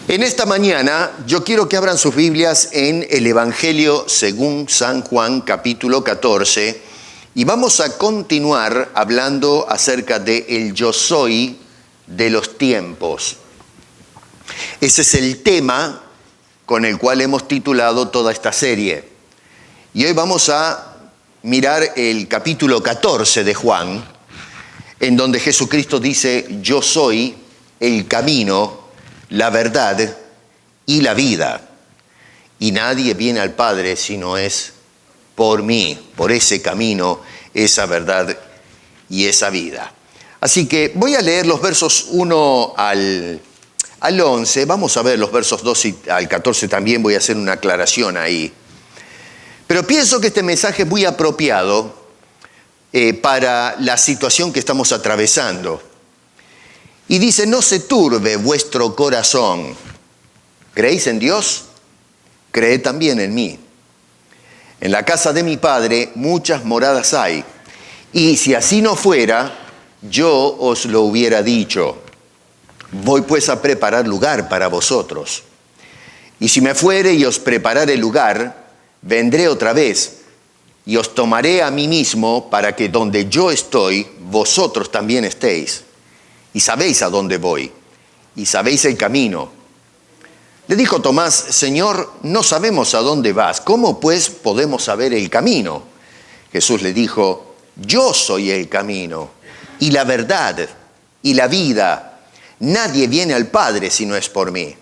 En esta mañana yo quiero que abran sus Biblias en el Evangelio según San Juan, capítulo 14, y vamos a continuar hablando acerca de el yo soy de los tiempos. Ese es el tema con el cual hemos titulado toda esta serie. Y hoy vamos a mirar el capítulo 14 de Juan, en donde Jesucristo dice: yo soy el camino, la verdad y la vida, y nadie viene al Padre si no es por mí, por ese camino, esa verdad y esa vida. Así que voy a leer los versos 1 al 11, vamos a ver los versos 2 al 14 también, voy a hacer una aclaración ahí. Pero pienso que este mensaje es muy apropiado para la situación que estamos atravesando. Y dice: no se turbe vuestro corazón. ¿Creéis en Dios? Creed también en mí. En la casa de mi Padre muchas moradas hay, y si así no fuera, yo os lo hubiera dicho. Voy pues a preparar lugar para vosotros. Y si me fuere y os preparare lugar, vendré otra vez, y os tomaré a mí mismo, para que donde yo estoy, vosotros también estéis. Y sabéis a dónde voy, y sabéis el camino. Le dijo Tomás: Señor, no sabemos a dónde vas, ¿cómo pues podemos saber el camino? Jesús le dijo: yo soy el camino, y la verdad, y la vida. Nadie viene al Padre si no es por mí.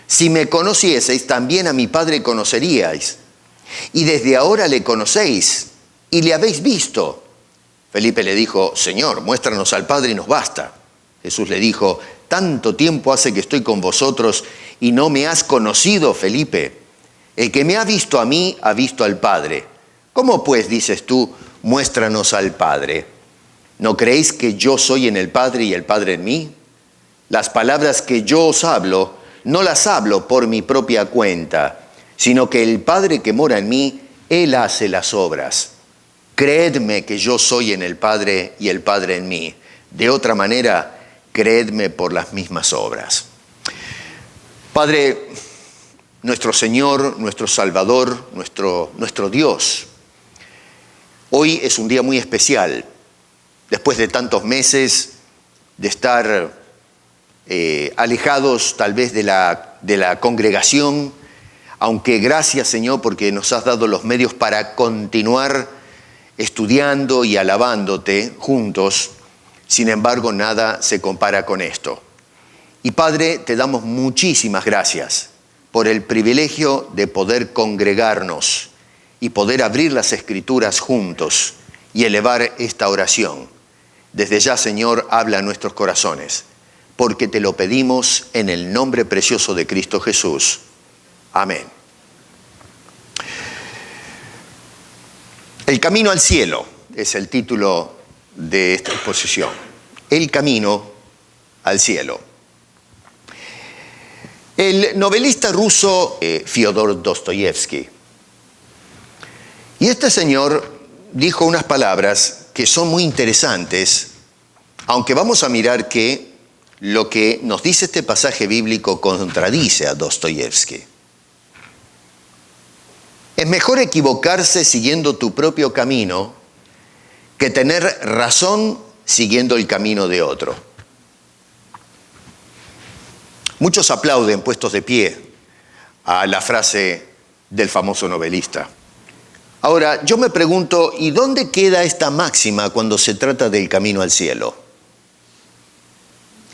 Si me conocieseis, también a mi Padre conoceríais. Y desde ahora le conocéis, y le habéis visto. Felipe le dijo: Señor, muéstranos al Padre y nos basta. Jesús le dijo: tanto tiempo hace que estoy con vosotros y no me has conocido, Felipe. El que me ha visto a mí, ha visto al Padre. ¿Cómo pues dices tú, muéstranos al Padre? ¿No creéis que yo soy en el Padre y el Padre en mí? Las palabras que yo os hablo, no las hablo por mi propia cuenta, sino que el Padre que mora en mí, Él hace las obras. Creedme que yo soy en el Padre y el Padre en mí. De otra manera, creedme por las mismas obras. Padre, nuestro Señor, nuestro Salvador, nuestro Dios, hoy es un día muy especial. Después de tantos meses de estar alejados tal vez de la congregación, aunque gracias, Señor, porque nos has dado los medios para continuar estudiando y alabándote juntos. Sin embargo, nada se compara con esto. Y Padre, te damos muchísimas gracias por el privilegio de poder congregarnos y poder abrir las Escrituras juntos y elevar esta oración. Desde ya, Señor, habla a nuestros corazones, porque te lo pedimos en el nombre precioso de Cristo Jesús. Amén. El camino al cielo es el título de esta exposición. El camino al cielo. El novelista ruso Fyodor Dostoyevsky. Y este señor dijo unas palabras que son muy interesantes, aunque vamos a mirar que lo que nos dice este pasaje bíblico contradice a Dostoyevsky. Es mejor equivocarse siguiendo tu propio camino que tener razón siguiendo el camino de otro. Muchos aplauden puestos de pie a la frase del famoso novelista. Ahora, yo me pregunto, ¿y dónde queda esta máxima cuando se trata del camino al cielo?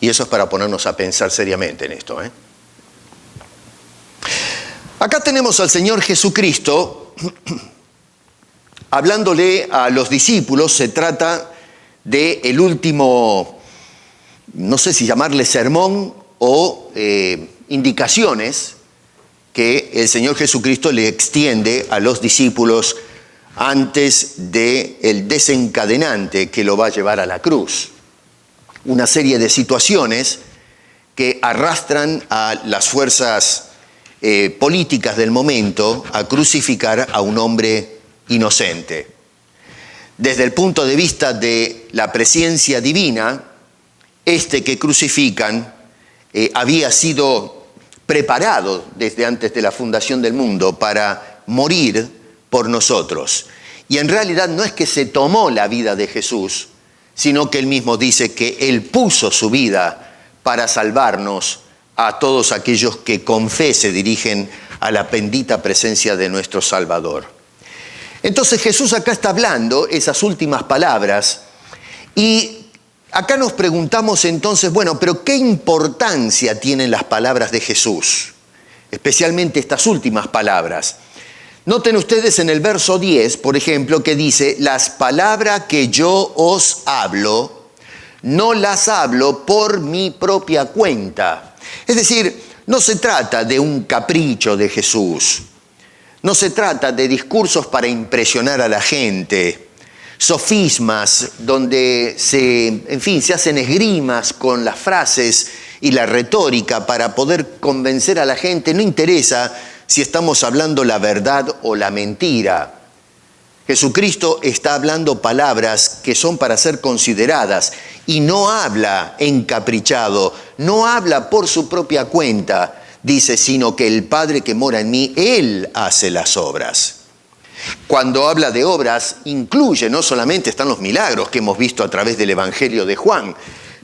Y eso es para ponernos a pensar seriamente en esto, Acá tenemos al Señor Jesucristo hablándole a los discípulos, se trata de el último, no sé si llamarle sermón o indicaciones que el Señor Jesucristo le extiende a los discípulos antes del desencadenante que lo va a llevar a la cruz. Una serie de situaciones que arrastran a las fuerzas políticas del momento a crucificar a un hombre inocente. Desde el punto de vista de la presencia divina, este que crucifican había sido preparado desde antes de la fundación del mundo para morir por nosotros. Y en realidad no es que se tomó la vida de Jesús, sino que él mismo dice que él puso su vida para salvarnos a todos aquellos que con fe se dirigen a la bendita presencia de nuestro Salvador. Entonces Jesús acá está hablando esas últimas palabras y acá nos preguntamos entonces, bueno, pero ¿qué importancia tienen las palabras de Jesús? Especialmente estas últimas palabras. Noten ustedes en el verso 10, por ejemplo, que dice, las palabras que yo os hablo, no las hablo por mi propia cuenta. Es decir, no se trata de un capricho de Jesús. No se trata de discursos para impresionar a la gente, sofismas donde se hacen esgrimas con las frases y la retórica para poder convencer a la gente. No interesa si estamos hablando la verdad o la mentira. Jesucristo está hablando palabras que son para ser consideradas y no habla encaprichado, no habla por su propia cuenta, dice, sino que el Padre que mora en mí, Él hace las obras. Cuando habla de obras, incluye, no solamente están los milagros que hemos visto a través del Evangelio de Juan,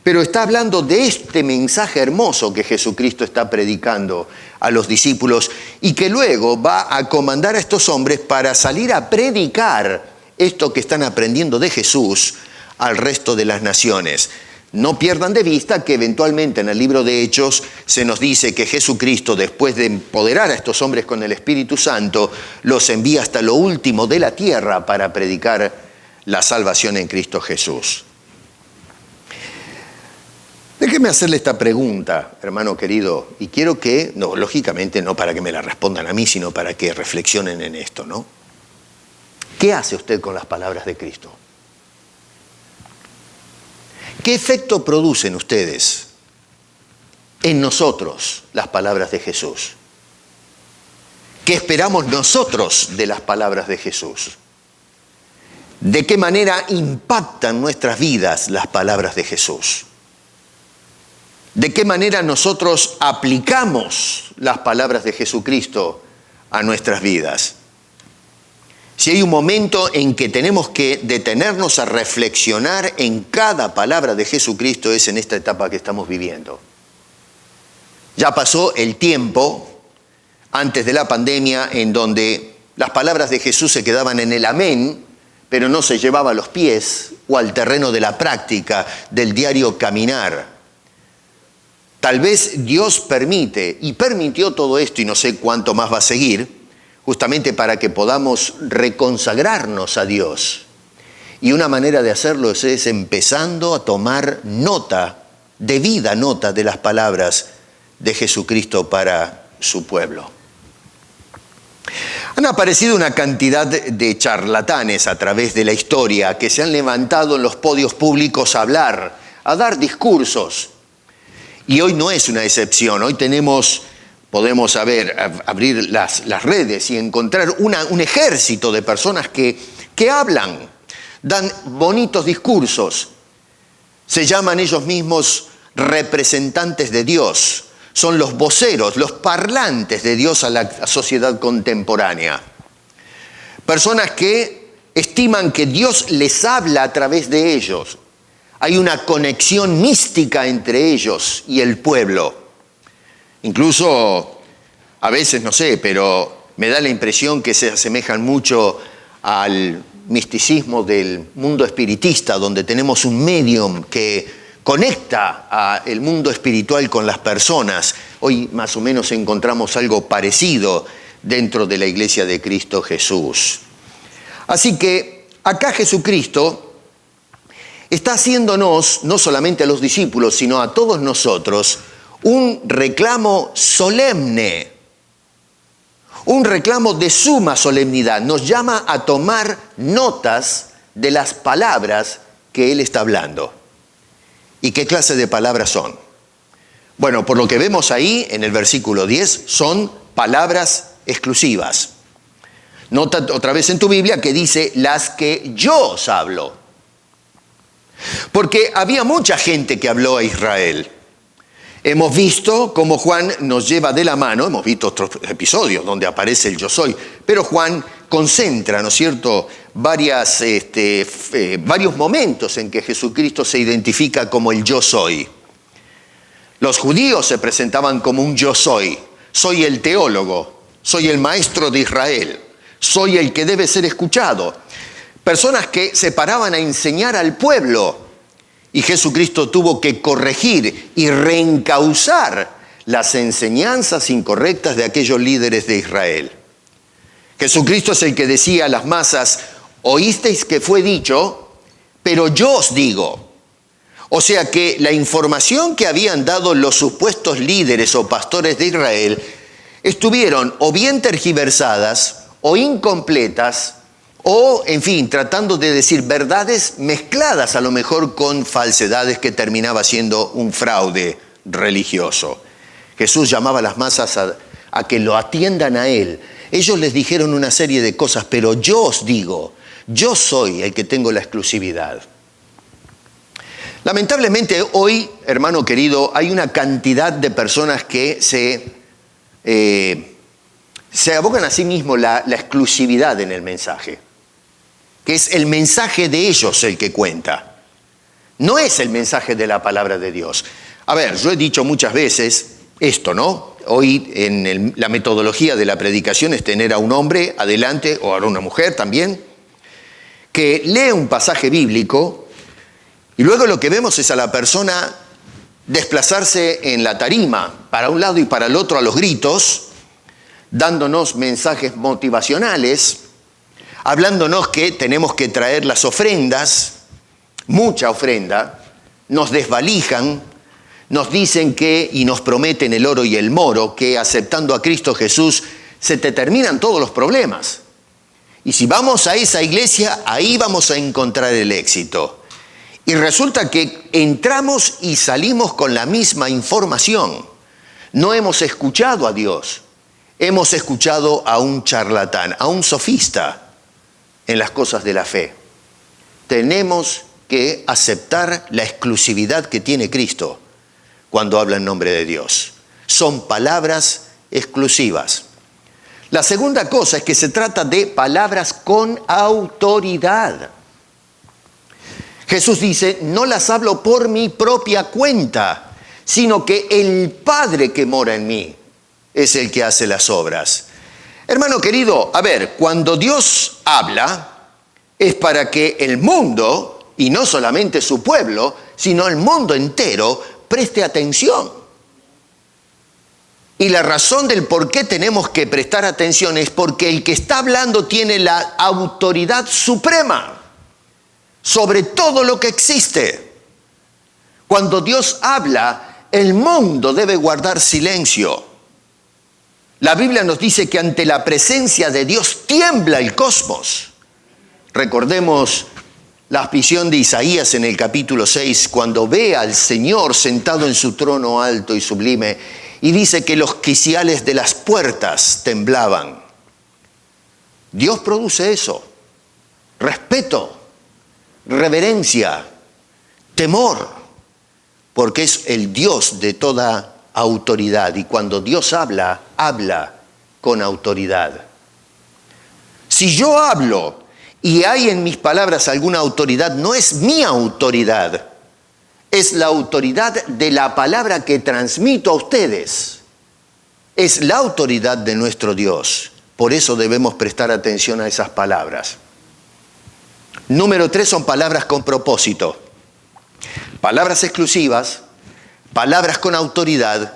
pero está hablando de este mensaje hermoso que Jesucristo está predicando a los discípulos y que luego va a comandar a estos hombres para salir a predicar esto que están aprendiendo de Jesús al resto de las naciones. No pierdan de vista que eventualmente en el libro de Hechos se nos dice que Jesucristo, después de empoderar a estos hombres con el Espíritu Santo, los envía hasta lo último de la tierra para predicar la salvación en Cristo Jesús. Déjeme hacerle esta pregunta, hermano querido, y quiero que, no, lógicamente no para que me la respondan a mí, sino para que reflexionen en esto, ¿no? ¿Qué hace usted con las palabras de Cristo? ¿Qué efecto producen ustedes en nosotros las palabras de Jesús? ¿Qué esperamos nosotros de las palabras de Jesús? ¿De qué manera impactan nuestras vidas las palabras de Jesús? ¿De qué manera nosotros aplicamos las palabras de Jesucristo a nuestras vidas? Si hay un momento en que tenemos que detenernos a reflexionar en cada palabra de Jesucristo, es en esta etapa que estamos viviendo. Ya pasó el tiempo antes de la pandemia en donde las palabras de Jesús se quedaban en el amén, pero no se llevaba a los pies o al terreno de la práctica, del diario caminar. Tal vez Dios permite y permitió todo esto y no sé cuánto más va a seguir, justamente para que podamos reconsagrarnos a Dios. Y una manera de hacerlo es empezando a tomar nota, debida nota de las palabras de Jesucristo para su pueblo. Han aparecido una cantidad de charlatanes a través de la historia que se han levantado en los podios públicos a hablar, a dar discursos. Y hoy no es una excepción. Hoy podemos abrir las redes y encontrar un ejército de personas que hablan, dan bonitos discursos. Se llaman ellos mismos representantes de Dios. Son los voceros, los parlantes de Dios a la sociedad contemporánea. Personas que estiman que Dios les habla a través de ellos. Hay una conexión mística entre ellos y el pueblo. Incluso, a veces, no sé, pero me da la impresión que se asemejan mucho al misticismo del mundo espiritista, donde tenemos un medium que conecta el mundo espiritual con las personas. Hoy más o menos encontramos algo parecido dentro de la Iglesia de Cristo Jesús. Así que acá Jesucristo está haciéndonos, no solamente a los discípulos, sino a todos nosotros, un reclamo solemne, un reclamo de suma solemnidad. Nos llama a tomar notas de las palabras que Él está hablando. ¿Y qué clase de palabras son? Bueno, por lo que vemos ahí en el versículo 10, son palabras exclusivas. Nota otra vez en tu Biblia que dice, las que yo os hablo. Porque había mucha gente que habló a Israel. Hemos visto cómo Juan nos lleva de la mano, hemos visto otros episodios donde aparece el yo soy, pero Juan concentra, ¿no es cierto?, varios momentos en que Jesucristo se identifica como el yo soy. Los judíos se presentaban como un yo soy el teólogo, soy el maestro de Israel, soy el que debe ser escuchado. Personas que se paraban a enseñar al pueblo. Y Jesucristo tuvo que corregir y reencauzar las enseñanzas incorrectas de aquellos líderes de Israel. Jesucristo es el que decía a las masas, oísteis que fue dicho, pero yo os digo. O sea que la información que habían dado los supuestos líderes o pastores de Israel estuvieron o bien tergiversadas o incompletas, o, en fin, tratando de decir verdades mezcladas a lo mejor con falsedades que terminaba siendo un fraude religioso. Jesús llamaba a las masas a que lo atiendan a Él. Ellos les dijeron una serie de cosas, pero yo os digo, yo soy el que tengo la exclusividad. Lamentablemente hoy, hermano querido, hay una cantidad de personas que se abocan a sí mismos la exclusividad en el mensaje. Que es el mensaje de ellos el que cuenta. No es el mensaje de la palabra de Dios. A ver, yo he dicho muchas veces esto, ¿no? Hoy en la metodología de la predicación es tener a un hombre adelante, o a una mujer también, que lee un pasaje bíblico y luego lo que vemos es a la persona desplazarse en la tarima, para un lado y para el otro a los gritos, dándonos mensajes motivacionales, hablándonos que tenemos que traer las ofrendas, mucha ofrenda, nos desvalijan, nos dicen que, y nos prometen el oro y el moro, que aceptando a Cristo Jesús se te terminan todos los problemas. Y si vamos a esa iglesia, ahí vamos a encontrar el éxito. Y resulta que entramos y salimos con la misma información. No hemos escuchado a Dios, hemos escuchado a un charlatán, a un sofista en las cosas de la fe. Tenemos que aceptar la exclusividad que tiene Cristo cuando habla en nombre de Dios. Son palabras exclusivas. La segunda cosa es que se trata de palabras con autoridad. Jesús dice, no las hablo por mi propia cuenta, sino que el Padre que mora en mí es el que hace las obras. Hermano querido, a ver, cuando Dios habla, es para que el mundo, y no solamente su pueblo, sino el mundo entero, preste atención. Y la razón del por qué tenemos que prestar atención es porque el que está hablando tiene la autoridad suprema sobre todo lo que existe. Cuando Dios habla, el mundo debe guardar silencio. La Biblia nos dice que ante la presencia de Dios tiembla el cosmos. Recordemos la visión de Isaías en el capítulo 6, cuando ve al Señor sentado en su trono alto y sublime, y dice que los quiciales de las puertas temblaban. Dios produce eso. Respeto, reverencia, temor, porque es el Dios de toda autoridad, y cuando Dios habla, habla con autoridad. Si yo hablo y hay en mis palabras alguna autoridad, no es mi autoridad, es la autoridad de la palabra que transmito a ustedes. Es la autoridad de nuestro Dios. Por eso debemos prestar atención a esas palabras. Número 3 son palabras con propósito. Palabras exclusivas, palabras con autoridad,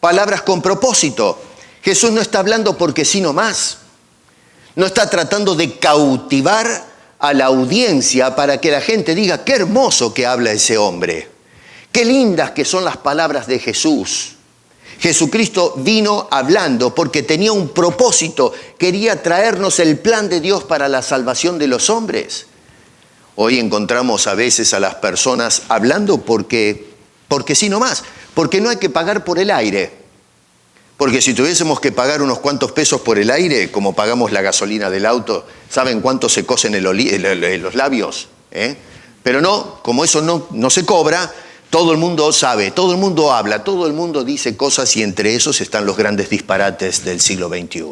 palabras con propósito. Jesús no está hablando porque sí nomás. No está tratando de cautivar a la audiencia para que la gente diga, qué hermoso que habla ese hombre. Qué lindas que son las palabras de Jesús. Jesucristo vino hablando porque tenía un propósito. Quería traernos el plan de Dios para la salvación de los hombres. Hoy encontramos a veces a las personas hablando porque sí nomás. Porque no hay que pagar por el aire. Porque si tuviésemos que pagar unos cuantos pesos por el aire, como pagamos la gasolina del auto, ¿saben cuánto se cosen los labios? Pero no, como eso no se cobra, todo el mundo sabe, todo el mundo habla, todo el mundo dice cosas y entre esos están los grandes disparates del siglo XXI.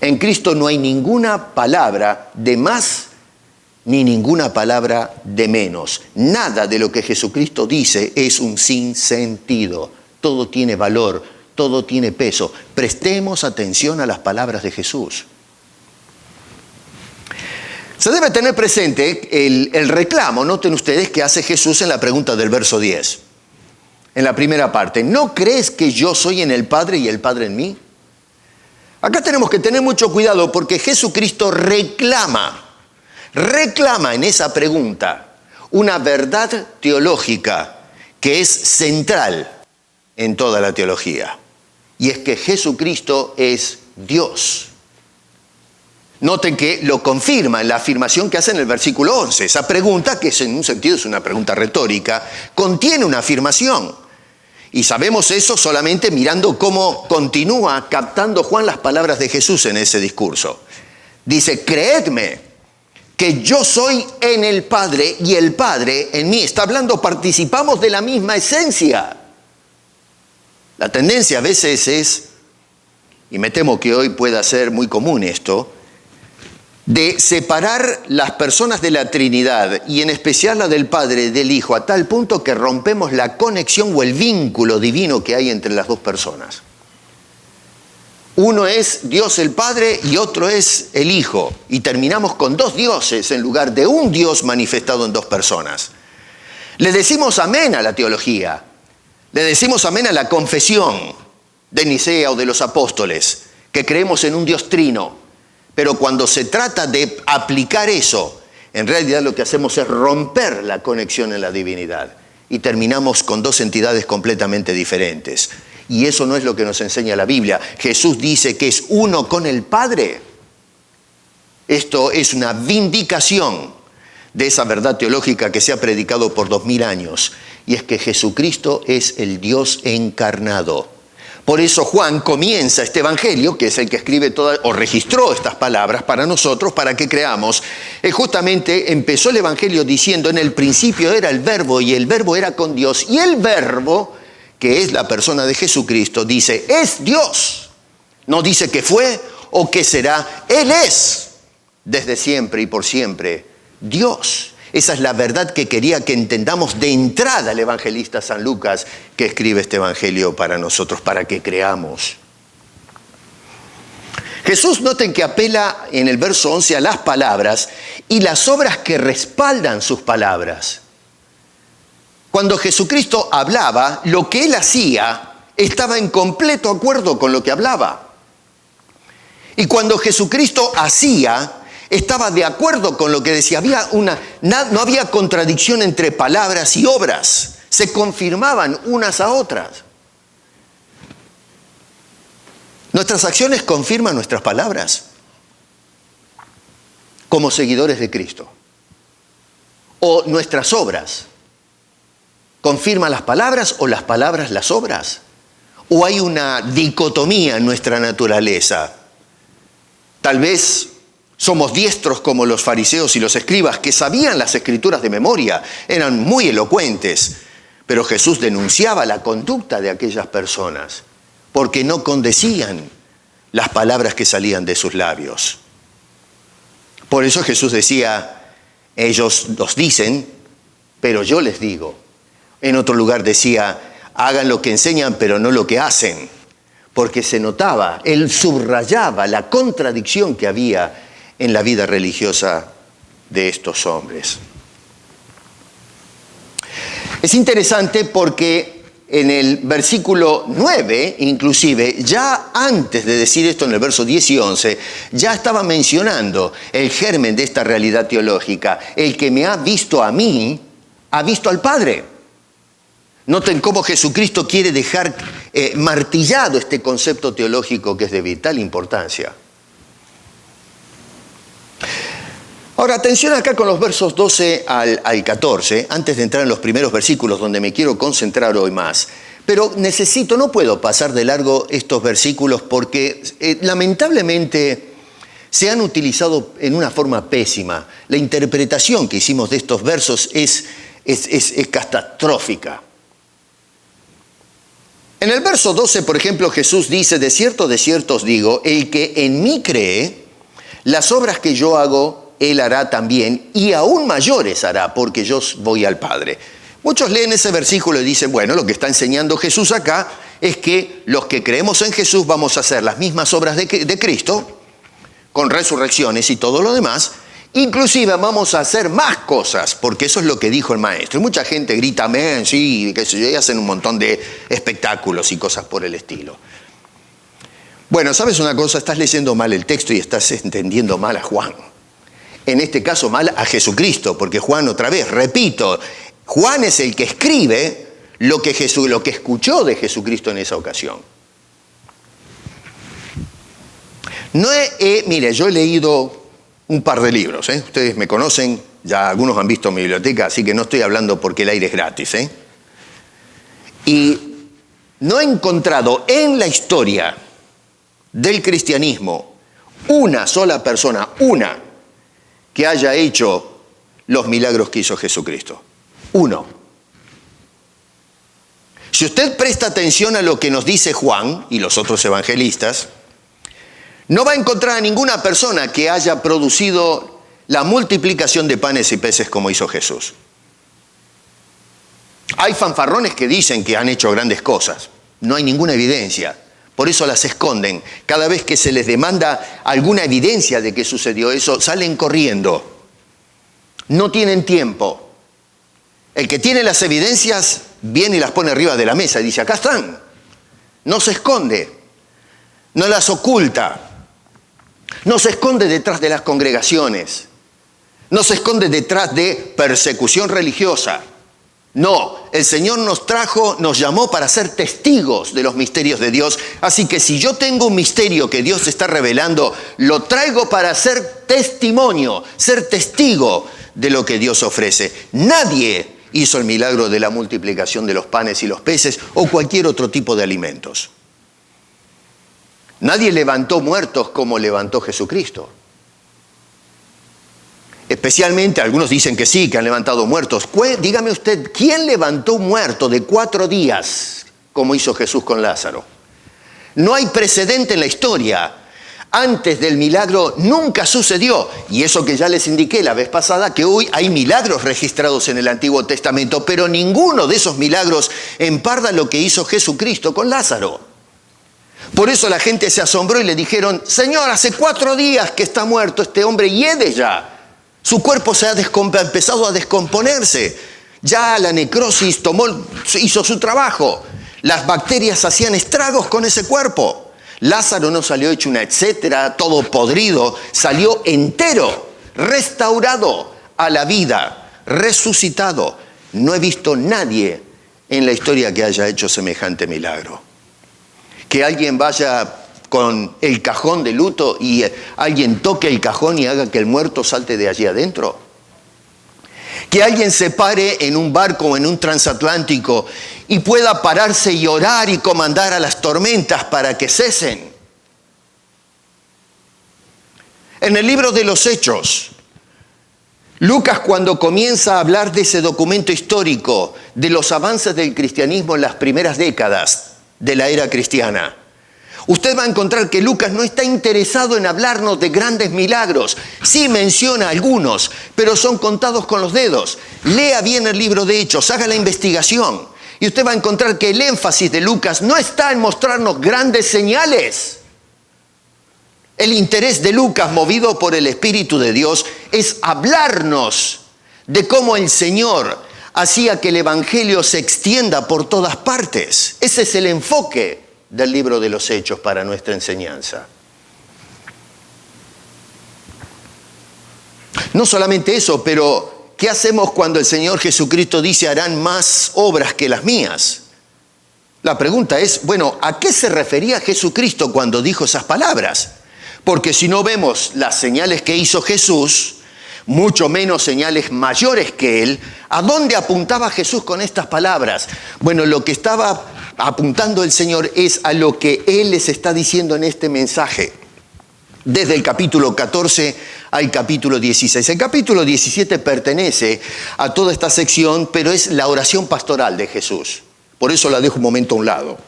En Cristo no hay ninguna palabra de más ni ninguna palabra de menos. Nada de lo que Jesucristo dice es un sinsentido. Todo tiene valor, todo tiene peso. Prestemos atención a las palabras de Jesús. Se debe tener presente el reclamo, noten ustedes, que hace Jesús en la pregunta del verso 10. En la primera parte, ¿no crees que yo soy en el Padre y el Padre en mí? Acá tenemos que tener mucho cuidado porque Jesucristo reclama en esa pregunta una verdad teológica que es central en toda la teología. Y es que Jesucristo es Dios. Noten que lo confirma en la afirmación que hace en el versículo 11. Esa pregunta, que en un sentido es una pregunta retórica, contiene una afirmación. Y sabemos eso solamente mirando cómo continúa captando Juan las palabras de Jesús en ese discurso. Dice, creedme que yo soy en el Padre y el Padre en mí. Está hablando, participamos de la misma esencia. La tendencia a veces es, y me temo que hoy pueda ser muy común esto, de separar las personas de la Trinidad, y en especial la del Padre, del Hijo, a tal punto que rompemos la conexión o el vínculo divino que hay entre las dos personas. Uno es Dios el Padre y otro es el Hijo, y terminamos con dos dioses en lugar de un Dios manifestado en dos personas. Le decimos amén a la teología. Le decimos amén a la confesión de Nicea o de los apóstoles, que creemos en un Dios trino. Pero cuando se trata de aplicar eso, en realidad lo que hacemos es romper la conexión en la divinidad. Y terminamos con dos entidades completamente diferentes. Y eso no es lo que nos enseña la Biblia. Jesús dice que es uno con el Padre. Esto es una vindicación de esa verdad teológica que se ha predicado por 2000 años. Y es que Jesucristo es el Dios encarnado. Por eso Juan comienza este evangelio, que es el que escribe o registró estas palabras para nosotros, para que creamos. Justamente empezó el evangelio diciendo, en el principio era el verbo y el verbo era con Dios. Y el verbo, que es la persona de Jesucristo, dice, es Dios. No dice que fue o que será. Él es desde siempre y por siempre Dios. Esa es la verdad que quería que entendamos de entrada el evangelista San Lucas, que escribe este evangelio para nosotros, para que creamos. Jesús, noten que apela en el verso 11 a las palabras y las obras que respaldan sus palabras. Cuando Jesucristo hablaba, lo que él hacía estaba en completo acuerdo con lo que hablaba. Y cuando Jesucristo hacía, estaba de acuerdo con lo que decía. No había contradicción entre palabras y obras. Se confirmaban unas a otras. Nuestras acciones confirman nuestras palabras como seguidores de Cristo. O nuestras obras confirman las palabras o las palabras las obras. O hay una dicotomía en nuestra naturaleza. Tal vez somos diestros como los fariseos y los escribas que sabían las escrituras de memoria, eran muy elocuentes, pero Jesús denunciaba la conducta de aquellas personas porque no condecían las palabras que salían de sus labios. Por eso Jesús decía, ellos los dicen, pero yo les digo. En otro lugar decía, hagan lo que enseñan, pero no lo que hacen, porque se notaba, él subrayaba la contradicción que había en la vida religiosa de estos hombres. Es interesante porque en el versículo 9, inclusive, ya antes de decir esto en el verso 10 y 11, ya estaba mencionando el germen de esta realidad teológica. El que me ha visto a mí, ha visto al Padre. Noten cómo Jesucristo quiere dejar martillado este concepto teológico que es de vital importancia. Ahora, atención acá con los versos 12 al 14, antes de entrar en los primeros versículos donde me quiero concentrar hoy más. Pero no puedo pasar de largo estos versículos porque lamentablemente se han utilizado en una forma pésima. La interpretación que hicimos de estos versos es catastrófica. En el verso 12, por ejemplo, Jesús dice, de cierto os digo, el que en mí cree, las obras que yo hago, él hará también, y aún mayores hará, porque yo voy al Padre. Muchos leen ese versículo y dicen, bueno, lo que está enseñando Jesús acá es que los que creemos en Jesús vamos a hacer las mismas obras de Cristo, con resurrecciones y todo lo demás, inclusive vamos a hacer más cosas, porque eso es lo que dijo el Maestro. Y mucha gente grita, amén, sí, qué sé yo, y hacen un montón de espectáculos y cosas por el estilo. Bueno, ¿sabes una cosa? Estás leyendo mal el texto y estás entendiendo mal a Juan. En este caso mal a Jesucristo, porque Juan, otra vez, repito, Juan es el que escribe lo que escuchó de Jesucristo en esa ocasión. Mire, yo he leído un par de libros, ustedes me conocen, ya algunos han visto mi biblioteca, así que no estoy hablando porque el aire es gratis. Y no he encontrado en la historia del cristianismo una sola persona, que haya hecho los milagros que hizo Jesucristo. Uno. Si usted presta atención a lo que nos dice Juan y los otros evangelistas, no va a encontrar a ninguna persona que haya producido la multiplicación de panes y peces como hizo Jesús. Hay fanfarrones que dicen que han hecho grandes cosas. No hay ninguna evidencia. Por eso las esconden. Cada vez que se les demanda alguna evidencia de que sucedió eso, salen corriendo. No tienen tiempo. El que tiene las evidencias viene y las pone arriba de la mesa y dice, acá están. No se esconde. No las oculta. No se esconde detrás de las congregaciones. No se esconde detrás de persecución religiosa. No, el Señor nos llamó para ser testigos de los misterios de Dios. Así que si yo tengo un misterio que Dios está revelando, lo traigo para ser testimonio, ser testigo de lo que Dios ofrece. Nadie hizo el milagro de la multiplicación de los panes y los peces o cualquier otro tipo de alimentos. Nadie levantó muertos como levantó Jesucristo. Especialmente, algunos dicen que sí, que han levantado muertos. Dígame usted, ¿quién levantó un muerto de 4 días como hizo Jesús con Lázaro? No hay precedente en la historia. Antes del milagro nunca sucedió. Y eso que ya les indiqué la vez pasada, que hoy hay milagros registrados en el Antiguo Testamento, pero ninguno de esos milagros emparda lo que hizo Jesucristo con Lázaro. Por eso la gente se asombró y le dijeron, Señor, hace 4 días que está muerto este hombre y hiede ya. Su cuerpo se ha empezado a descomponerse. Ya la necrosis hizo su trabajo. Las bacterias hacían estragos con ese cuerpo. Lázaro no salió hecho una etcétera, todo podrido. Salió entero, restaurado a la vida, resucitado. No he visto nadie en la historia que haya hecho semejante milagro. Que alguien vaya con el cajón de luto y alguien toque el cajón y haga que el muerto salte de allí adentro. Que alguien se pare en un barco o en un transatlántico y pueda pararse y orar y comandar a las tormentas para que cesen. En el libro de los Hechos, Lucas, cuando comienza a hablar de ese documento histórico, de los avances del cristianismo en las primeras décadas de la era cristiana, usted va a encontrar que Lucas no está interesado en hablarnos de grandes milagros. Sí menciona algunos, pero son contados con los dedos. Lea bien el libro de Hechos, haga la investigación. Y usted va a encontrar que el énfasis de Lucas no está en mostrarnos grandes señales. El interés de Lucas, movido por el Espíritu de Dios, es hablarnos de cómo el Señor hacía que el Evangelio se extienda por todas partes. Ese es el enfoque del libro de los Hechos para nuestra enseñanza. No solamente eso, pero ¿qué hacemos cuando el Señor Jesucristo dice harán más obras que las mías? La pregunta es, bueno, ¿a qué se refería Jesucristo cuando dijo esas palabras? Porque si no vemos las señales que hizo Jesús, mucho menos señales mayores que Él, ¿a dónde apuntaba Jesús con estas palabras? Bueno, lo que estaba apuntando el Señor es a lo que Él les está diciendo en este mensaje, desde el capítulo 14 al capítulo 16. El capítulo 17 pertenece a toda esta sección, pero es la oración pastoral de Jesús. Por eso la dejo un momento a un lado.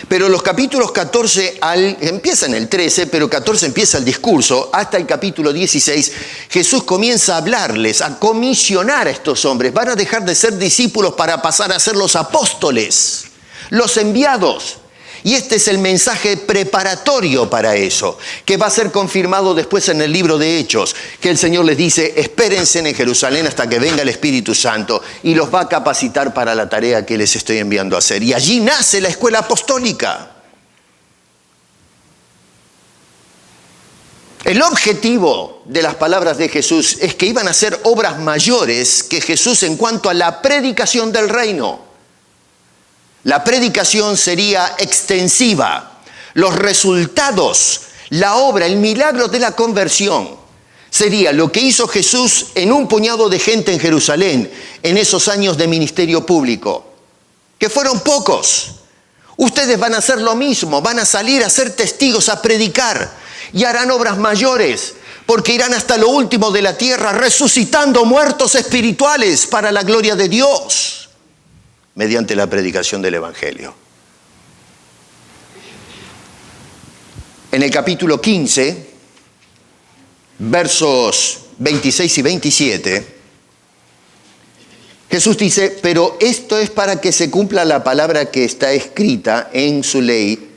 Pero los capítulos 14 empieza en el 13, pero 14 empieza el discurso, hasta el capítulo 16, Jesús comienza a hablarles, a comisionar a estos hombres. Van a dejar de ser discípulos para pasar a ser los apóstoles, los enviados. Y este es el mensaje preparatorio para eso, que va a ser confirmado después en el libro de Hechos, que el Señor les dice, espérense en Jerusalén hasta que venga el Espíritu Santo y los va a capacitar para la tarea que les estoy enviando a hacer. Y allí nace la escuela apostólica. El objetivo de las palabras de Jesús es que iban a hacer obras mayores que Jesús en cuanto a la predicación del reino. La predicación sería extensiva. Los resultados, la obra, el milagro de la conversión, sería lo que hizo Jesús en un puñado de gente en Jerusalén en esos años de ministerio público, que fueron pocos. Ustedes van a hacer lo mismo, van a salir a ser testigos, a predicar, y harán obras mayores, porque irán hasta lo último de la tierra resucitando muertos espirituales para la gloria de Dios, mediante la predicación del Evangelio. En el capítulo 15, versos 26 y 27, Jesús dice, pero esto es para que se cumpla la palabra que está escrita en su ley,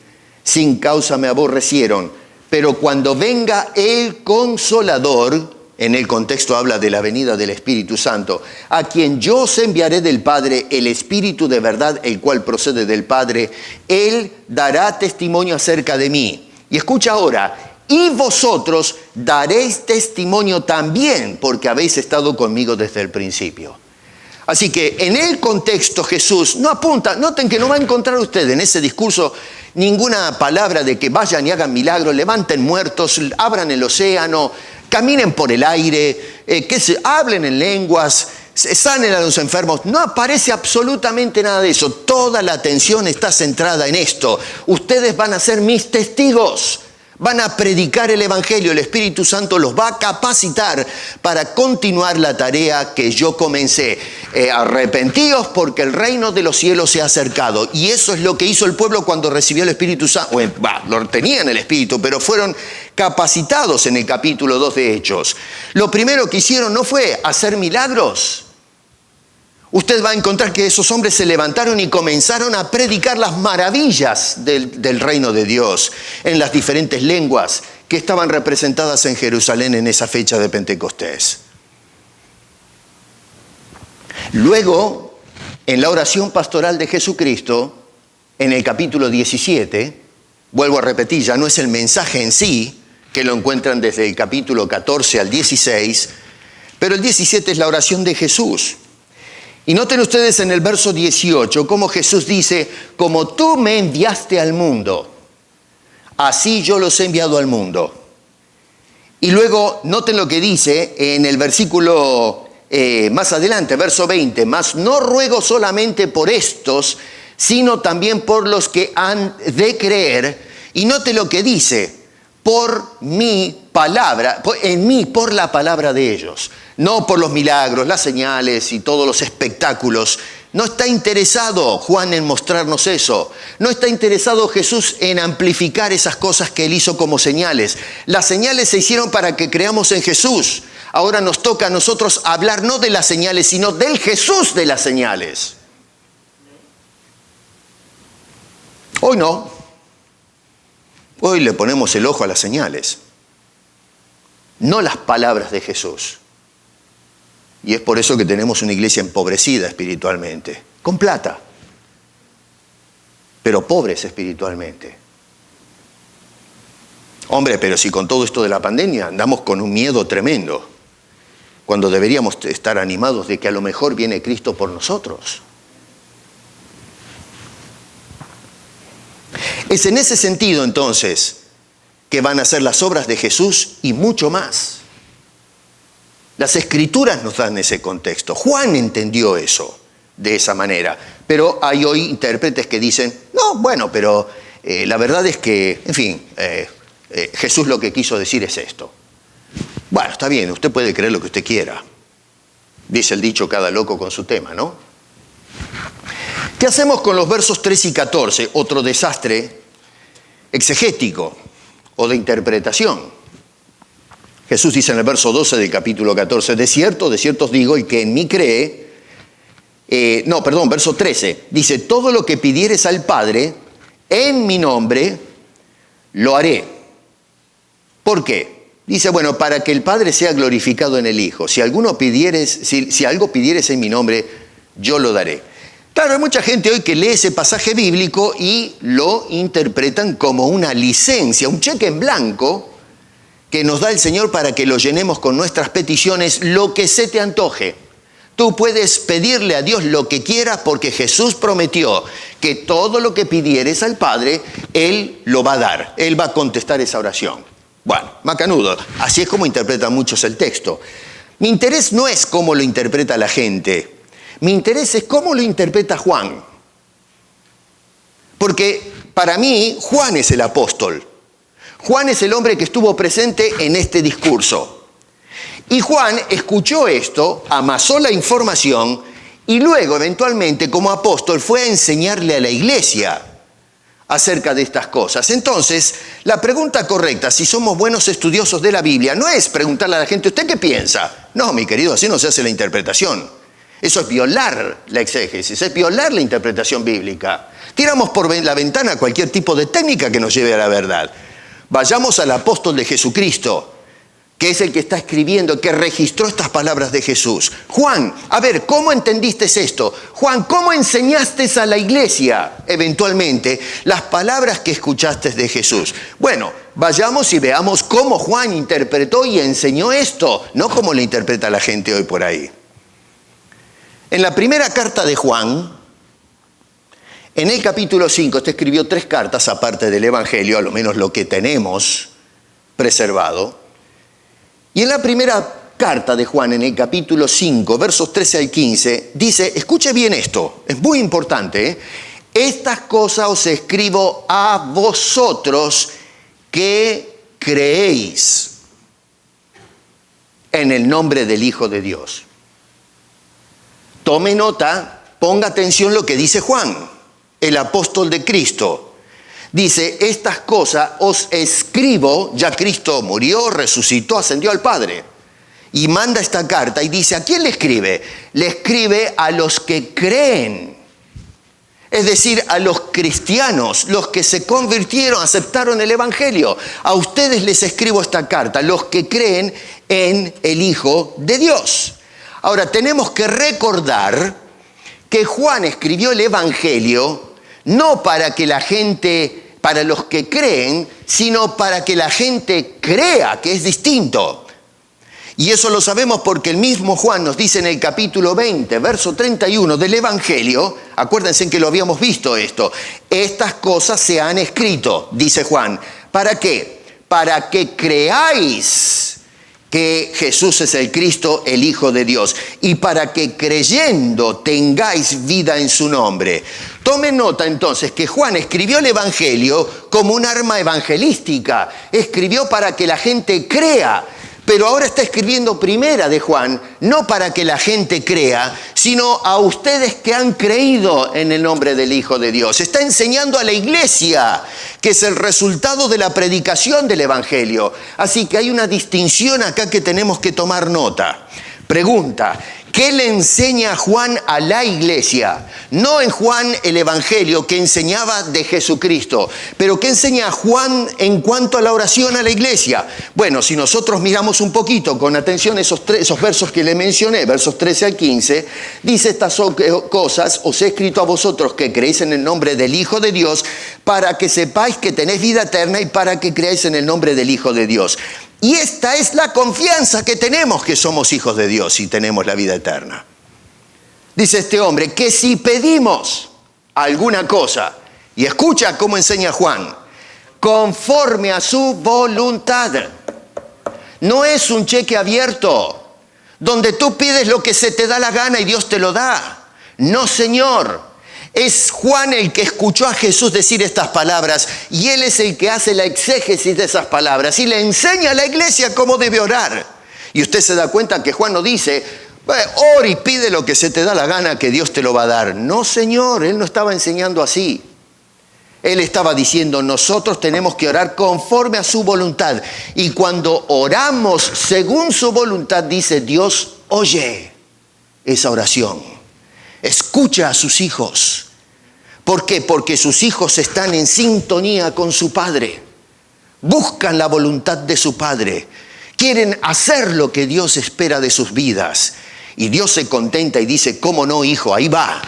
sin causa me aborrecieron, pero cuando venga el Consolador, en el contexto habla de la venida del Espíritu Santo, a quien yo os enviaré del Padre, el Espíritu de verdad, el cual procede del Padre, Él dará testimonio acerca de mí. Y escucha ahora, y vosotros daréis testimonio también, porque habéis estado conmigo desde el principio. Así que en el contexto Jesús no apunta, noten que no va a encontrar usted en ese discurso ninguna palabra de que vayan y hagan milagros, levanten muertos, abran el océano, caminen por el aire, hablen en lenguas, sanen a los enfermos. No aparece absolutamente nada de eso. Toda la atención está centrada en esto. Ustedes van a ser mis testigos. Van a predicar el Evangelio. El Espíritu Santo los va a capacitar para continuar la tarea que yo comencé. Arrepentíos porque el reino de los cielos se ha acercado. Y eso es lo que hizo el pueblo cuando recibió el Espíritu Santo. Lo tenían el Espíritu, pero fueron capacitados en el capítulo 2 de Hechos. Lo primero que hicieron no fue hacer milagros. Usted va a encontrar que esos hombres se levantaron y comenzaron a predicar las maravillas del reino de Dios en las diferentes lenguas que estaban representadas en Jerusalén en esa fecha de Pentecostés. Luego, en la oración pastoral de Jesucristo, en el capítulo 17, vuelvo a repetir, ya no es el mensaje en sí, que lo encuentran desde el capítulo 14 al 16, pero el 17 es la oración de Jesús. Y noten ustedes en el verso 18 cómo Jesús dice, como tú me enviaste al mundo, así yo los he enviado al mundo. Y luego noten lo que dice en el versículo más adelante, verso 20, mas no ruego solamente por estos, sino también por los que han de creer. Y noten lo que dice, por mi palabra, en mí, por la palabra de ellos. No por los milagros, las señales y todos los espectáculos. No está interesado Juan en mostrarnos eso. No está interesado Jesús en amplificar esas cosas que Él hizo como señales. Las señales se hicieron para que creamos en Jesús. Ahora nos toca a nosotros hablar no de las señales, sino del Jesús de las señales. Hoy no. Hoy le ponemos el ojo a las señales. No las palabras de Jesús. Y es por eso que tenemos una iglesia empobrecida espiritualmente, con plata, pero pobres espiritualmente. Hombre, pero si con todo esto de la pandemia andamos con un miedo tremendo, cuando deberíamos estar animados de que a lo mejor viene Cristo por nosotros. Es en ese sentido, entonces, que van a ser las obras de Jesús y mucho más. Las Escrituras nos dan ese contexto. Juan entendió eso de esa manera, pero hay hoy intérpretes que dicen, no, bueno, pero la verdad es que, en fin, Jesús lo que quiso decir es esto. Bueno, está bien, usted puede creer lo que usted quiera. Dice el dicho, cada loco con su tema, ¿no? ¿Qué hacemos con los versos 3 y 14? Otro desastre exegético o de interpretación. Jesús dice en el verso 12 del capítulo 14, de cierto os digo, el que en mí cree, verso 13, dice, todo lo que pidieres al Padre, en mi nombre, lo haré. ¿Por qué? Dice, bueno, para que el Padre sea glorificado en el Hijo. Si algo pidieres en mi nombre, yo lo daré. Claro, hay mucha gente hoy que lee ese pasaje bíblico y lo interpretan como una licencia, un cheque en blanco que nos da el Señor para que lo llenemos con nuestras peticiones, lo que se te antoje. Tú puedes pedirle a Dios lo que quieras porque Jesús prometió que todo lo que pidieres al Padre, Él lo va a dar. Él va a contestar esa oración. Bueno, macanudo. Así es como interpretan muchos el texto. Mi interés no es cómo lo interpreta la gente. Mi interés es cómo lo interpreta Juan. Porque para mí, Juan es el apóstol. Juan es el hombre que estuvo presente en este discurso. Y Juan escuchó esto, amasó la información y luego, eventualmente, como apóstol, fue a enseñarle a la iglesia acerca de estas cosas. Entonces, la pregunta correcta, si somos buenos estudiosos de la Biblia, no es preguntarle a la gente, ¿usted qué piensa? No, mi querido, así no se hace la interpretación. Eso es violar la exégesis, es violar la interpretación bíblica. Tiramos por la ventana cualquier tipo de técnica que nos lleve a la verdad. Vayamos al apóstol de Jesucristo, que es el que está escribiendo, que registró estas palabras de Jesús. Juan, a ver, ¿cómo entendiste esto? Juan, ¿cómo enseñaste a la iglesia, eventualmente, las palabras que escuchaste de Jesús? Bueno, vayamos y veamos cómo Juan interpretó y enseñó esto, no como lo interpreta la gente hoy por ahí. En la primera carta de Juan, en el capítulo 5, este escribió 3 cartas aparte del Evangelio, a lo menos lo que tenemos preservado. Y en la primera carta de Juan, en el capítulo 5, versos 13 al 15, dice, escuche bien esto, es muy importante, ¿eh? Estas cosas os escribo a vosotros que creéis en el nombre del Hijo de Dios. Tome nota, ponga atención lo que dice Juan, el apóstol de Cristo. Dice, estas cosas os escribo, ya Cristo murió, resucitó, ascendió al Padre. Y manda esta carta y dice, ¿a quién le escribe? Le escribe a los que creen. Es decir, a los cristianos, los que se convirtieron, aceptaron el Evangelio. A ustedes les escribo esta carta, los que creen en el Hijo de Dios. Ahora, tenemos que recordar que Juan escribió el Evangelio no para que la gente, para los que creen, sino para que la gente crea, que es distinto. Y eso lo sabemos porque el mismo Juan nos dice en el capítulo 20, verso 31 del Evangelio, acuérdense en que lo habíamos visto esto, estas cosas se han escrito, dice Juan, ¿para qué? Para que creáis que Jesús es el Cristo, el Hijo de Dios, y para que creyendo tengáis vida en su nombre. Tomen nota entonces que Juan escribió el Evangelio como un arma evangelística, escribió para que la gente crea, pero ahora está escribiendo primera de Juan, no para que la gente crea, sino a ustedes que han creído en el nombre del Hijo de Dios. Está enseñando a la iglesia, que es el resultado de la predicación del Evangelio. Así que hay una distinción acá que tenemos que tomar nota. Pregunta, ¿Qué le enseña Juan a la iglesia? No en Juan el Evangelio, que enseñaba de Jesucristo, pero ¿qué enseña Juan en cuanto a la oración a la iglesia? Bueno, si nosotros miramos un poquito con atención esos versos que le mencioné, versos 13 al 15, dice estas cosas: os he escrito a vosotros que creéis en el nombre del Hijo de Dios, para que sepáis que tenéis vida eterna y para que creáis en el nombre del Hijo de Dios. Y esta es la confianza que tenemos, que somos hijos de Dios y tenemos la vida eterna. Dice este hombre que si pedimos alguna cosa, y escucha cómo enseña Juan, conforme a su voluntad. No es un cheque abierto, donde tú pides lo que se te da la gana y Dios te lo da. No, Señor. Es Juan el que escuchó a Jesús decir estas palabras, y él es el que hace la exégesis de esas palabras y le enseña a la iglesia cómo debe orar. Y usted se da cuenta que Juan no dice: ora y pide lo que se te da la gana, que Dios te lo va a dar. No, Señor, él no estaba enseñando así. Él estaba diciendo: nosotros tenemos que orar conforme a su voluntad. Y cuando oramos según su voluntad, dice, Dios oye esa oración. Escucha a sus hijos. ¿Por qué? Porque sus hijos están en sintonía con su Padre. Buscan la voluntad de su Padre. Quieren hacer lo que Dios espera de sus vidas. Y Dios se contenta y dice: ¿cómo no, hijo? Ahí va.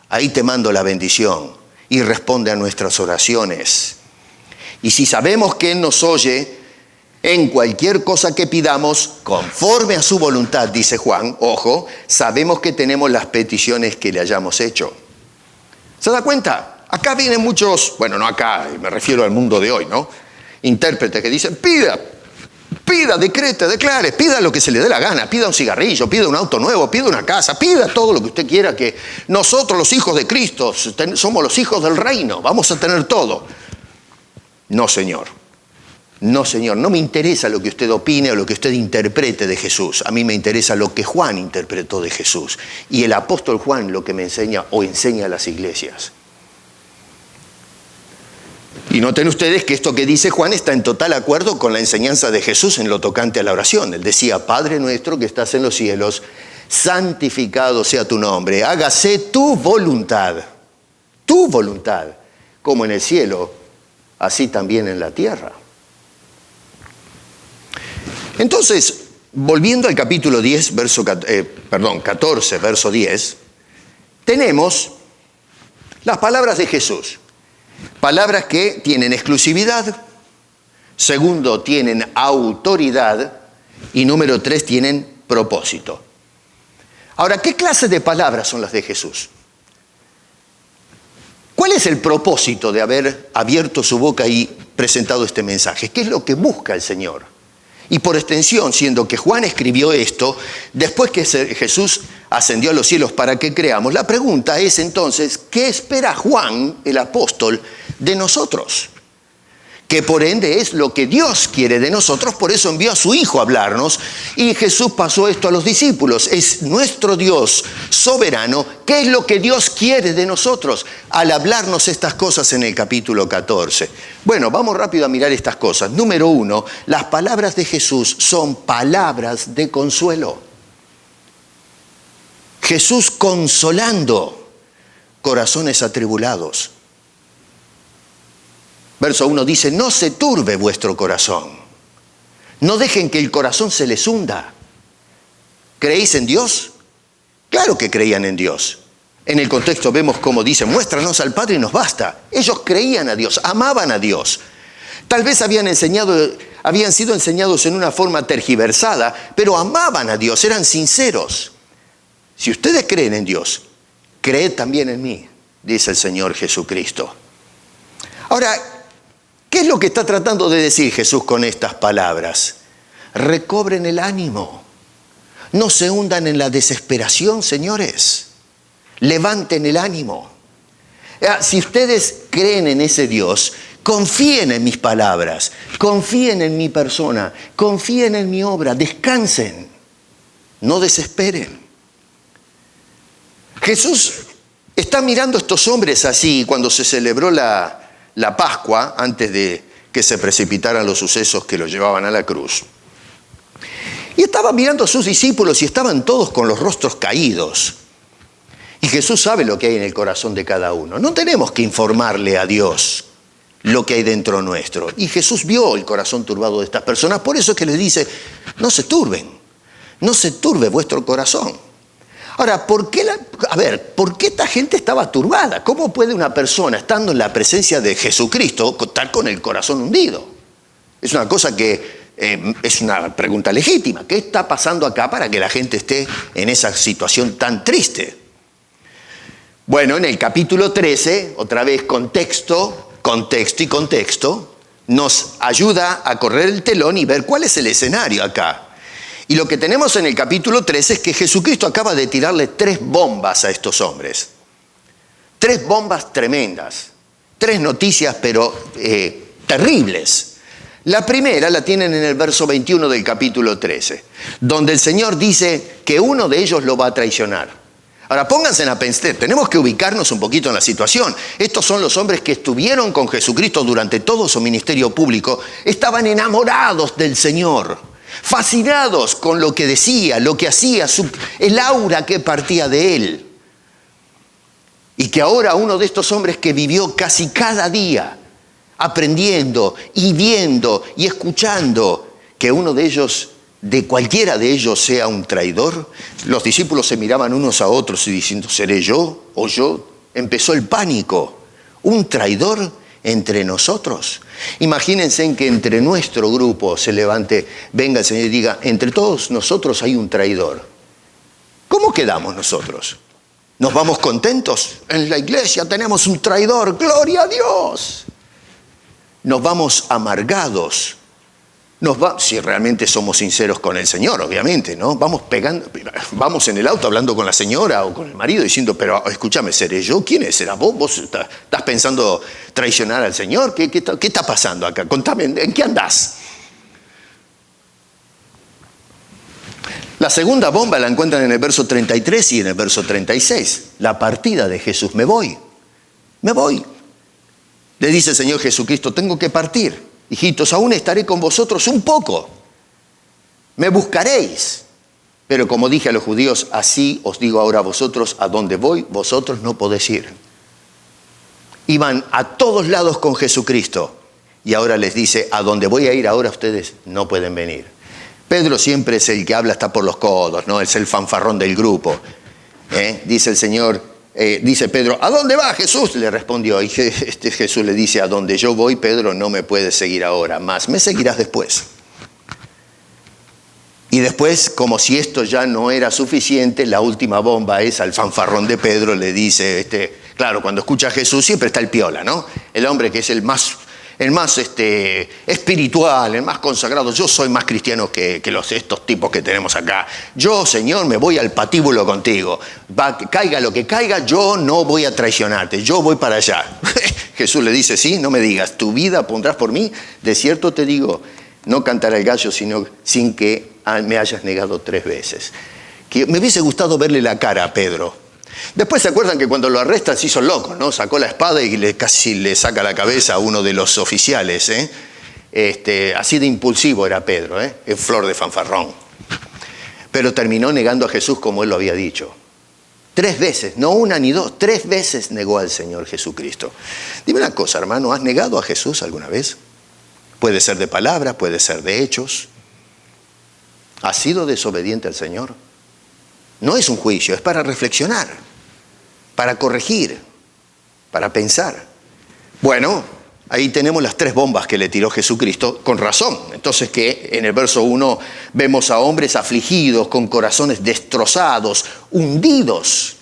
Ahí te mando la bendición. Y responde a nuestras oraciones. Y si sabemos que Él nos oye en cualquier cosa que pidamos, conforme a su voluntad, dice Juan, ojo, sabemos que tenemos las peticiones que le hayamos hecho. ¿Se da cuenta? Acá vienen muchos, bueno, no acá, me refiero al mundo de hoy, ¿no? Intérpretes que dicen: pida, decrete, declare, pida lo que se le dé la gana, pida un cigarrillo, pida un auto nuevo, pida una casa, pida todo lo que usted quiera, que nosotros los hijos de Cristo somos los hijos del reino, vamos a tener todo. No, Señor. No, Señor, no me interesa lo que usted opine o lo que usted interprete de Jesús. A mí me interesa lo que Juan interpretó de Jesús. Y el apóstol Juan lo que me enseña o enseña a las iglesias. Y noten ustedes que esto que dice Juan está en total acuerdo con la enseñanza de Jesús en lo tocante a la oración. Él decía: Padre nuestro que estás en los cielos, santificado sea tu nombre, hágase tu voluntad, como en el cielo, así también en la tierra. Entonces, volviendo al capítulo 14, verso 10, tenemos las palabras de Jesús. Palabras que tienen exclusividad, segundo, tienen autoridad, y número 3, tienen propósito. Ahora, ¿qué clase de palabras son las de Jesús? ¿Cuál es el propósito de haber abierto su boca y presentado este mensaje? ¿Qué es lo que busca el Señor? Y por extensión, siendo que Juan escribió esto, después que Jesús ascendió a los cielos para que creamos, la pregunta es entonces: ¿qué espera Juan, el apóstol, de nosotros? Que por ende es lo que Dios quiere de nosotros, por eso envió a su Hijo a hablarnos, y Jesús pasó esto a los discípulos. Es nuestro Dios soberano. ¿Qué es lo que Dios quiere de nosotros al hablarnos estas cosas en el capítulo 14? Bueno, vamos rápido a mirar estas cosas. Número 1, las palabras de Jesús son palabras de consuelo. Jesús consolando corazones atribulados. Verso 1 dice: no se turbe vuestro corazón. No dejen que el corazón se les hunda. ¿Creéis en Dios? Claro que creían en Dios. En el contexto vemos cómo dice: muéstranos al Padre y nos basta. Ellos creían a Dios, amaban a Dios. Tal vez habían sido enseñados en una forma tergiversada, pero amaban a Dios, eran sinceros. Si ustedes creen en Dios, creed también en mí, dice el Señor Jesucristo. Ahora, ¿qué es lo que está tratando de decir Jesús con estas palabras? Recobren el ánimo. No se hundan en la desesperación, señores. Levanten el ánimo. Si ustedes creen en ese Dios, confíen en mis palabras, confíen en mi persona, confíen en mi obra, descansen, no desesperen. Jesús está mirando a estos hombres así cuando se celebró la Pascua, antes de que se precipitaran los sucesos que los llevaban a la cruz. Y estaba mirando a sus discípulos y estaban todos con los rostros caídos. Y Jesús sabe lo que hay en el corazón de cada uno. No tenemos que informarle a Dios lo que hay dentro nuestro. Y Jesús vio el corazón turbado de estas personas. Por eso es que les dice, no se turben, no se turbe vuestro corazón. Ahora, ¿por qué esta gente estaba turbada? ¿Cómo puede una persona, estando en la presencia de Jesucristo, estar con el corazón hundido? Es una cosa que es una pregunta legítima. ¿Qué está pasando acá para que la gente esté en esa situación tan triste? Bueno, en el capítulo 13, otra vez contexto, nos ayuda a correr el telón y ver cuál es el escenario acá. Y lo que tenemos en el capítulo 13 es que Jesucristo acaba de tirarle 3 bombas a estos hombres. 3 bombas tremendas. 3 noticias, pero terribles. La primera la tienen en el verso 21 del capítulo 13, donde el Señor dice que uno de ellos lo va a traicionar. Ahora, pónganse a pensar, tenemos que ubicarnos un poquito en la situación. Estos son los hombres que estuvieron con Jesucristo durante todo su ministerio público. Estaban enamorados del Señor, fascinados con lo que decía, lo que hacía, el aura que partía de Él. Y que ahora uno de estos hombres que vivió casi cada día, aprendiendo y viendo y escuchando, que uno de ellos, de cualquiera de ellos, sea un traidor. Los discípulos se miraban unos a otros y diciendo, ¿seré yo o yo? Empezó el pánico. ¿Un traidor entre nosotros? Imagínense en que entre nuestro grupo se levante, venga el Señor y diga, entre todos nosotros hay un traidor. ¿Cómo quedamos nosotros? ¿Nos vamos contentos? En la iglesia tenemos un traidor, ¡gloria a Dios! Nos vamos amargados. Si realmente somos sinceros con el Señor, obviamente, ¿no? Vamos en el auto hablando con la señora o con el marido diciendo, pero escúchame, ¿seré yo? ¿Quién es? ¿Serás vos? ¿Vos estás pensando traicionar al Señor? ¿Qué está pasando acá? Contame, ¿en qué andás? La segunda bomba la encuentran en el verso 33 y en el verso 36. La partida de Jesús, me voy. Le dice el Señor Jesucristo, tengo que partir. Hijitos, aún estaré con vosotros un poco. Me buscaréis. Pero como dije a los judíos, así os digo ahora a vosotros, a donde voy, vosotros no podéis ir. Iban a todos lados con Jesucristo. Y ahora les dice, a donde voy a ir ahora ustedes no pueden venir. Pedro siempre es el que habla hasta por los codos, ¿no? Es el fanfarrón del grupo. Dice el Señor, dice Pedro, ¿a dónde va Jesús? Le respondió. Y Jesús le dice, a donde yo voy, Pedro, no me puedes seguir ahora, más me seguirás después. Y después, como si esto ya no era suficiente, la última bomba es al fanfarrón de Pedro, le dice, claro, cuando escucha a Jesús siempre está el piola, ¿no? El hombre que es el más espiritual, el más consagrado. Yo soy más cristiano que estos tipos que tenemos acá. Yo, Señor, me voy al patíbulo contigo. Caiga lo que caiga, yo no voy a traicionarte, yo voy para allá. Jesús le dice, sí, no me digas, tu vida pondrás por mí. De cierto te digo, no cantará el gallo sino sin que me hayas negado 3 veces. Que me hubiese gustado verle la cara a Pedro. Después se acuerdan que cuando lo arrestan se hizo loco, ¿no? Sacó la espada y casi le saca la cabeza a uno de los oficiales, así de impulsivo era Pedro, en flor de fanfarrón. Pero terminó negando a Jesús como él lo había dicho. 3 veces, no una ni 2, 3 veces negó al Señor Jesucristo. Dime una cosa, hermano, ¿has negado a Jesús alguna vez? Puede ser de palabra, puede ser de hechos. ¿Has sido desobediente al Señor? No es un juicio, es para reflexionar, para corregir, para pensar. Bueno, ahí tenemos las 3 bombas que le tiró Jesucristo, con razón. Entonces que en el verso 1 vemos a hombres afligidos, con corazones destrozados, hundidos.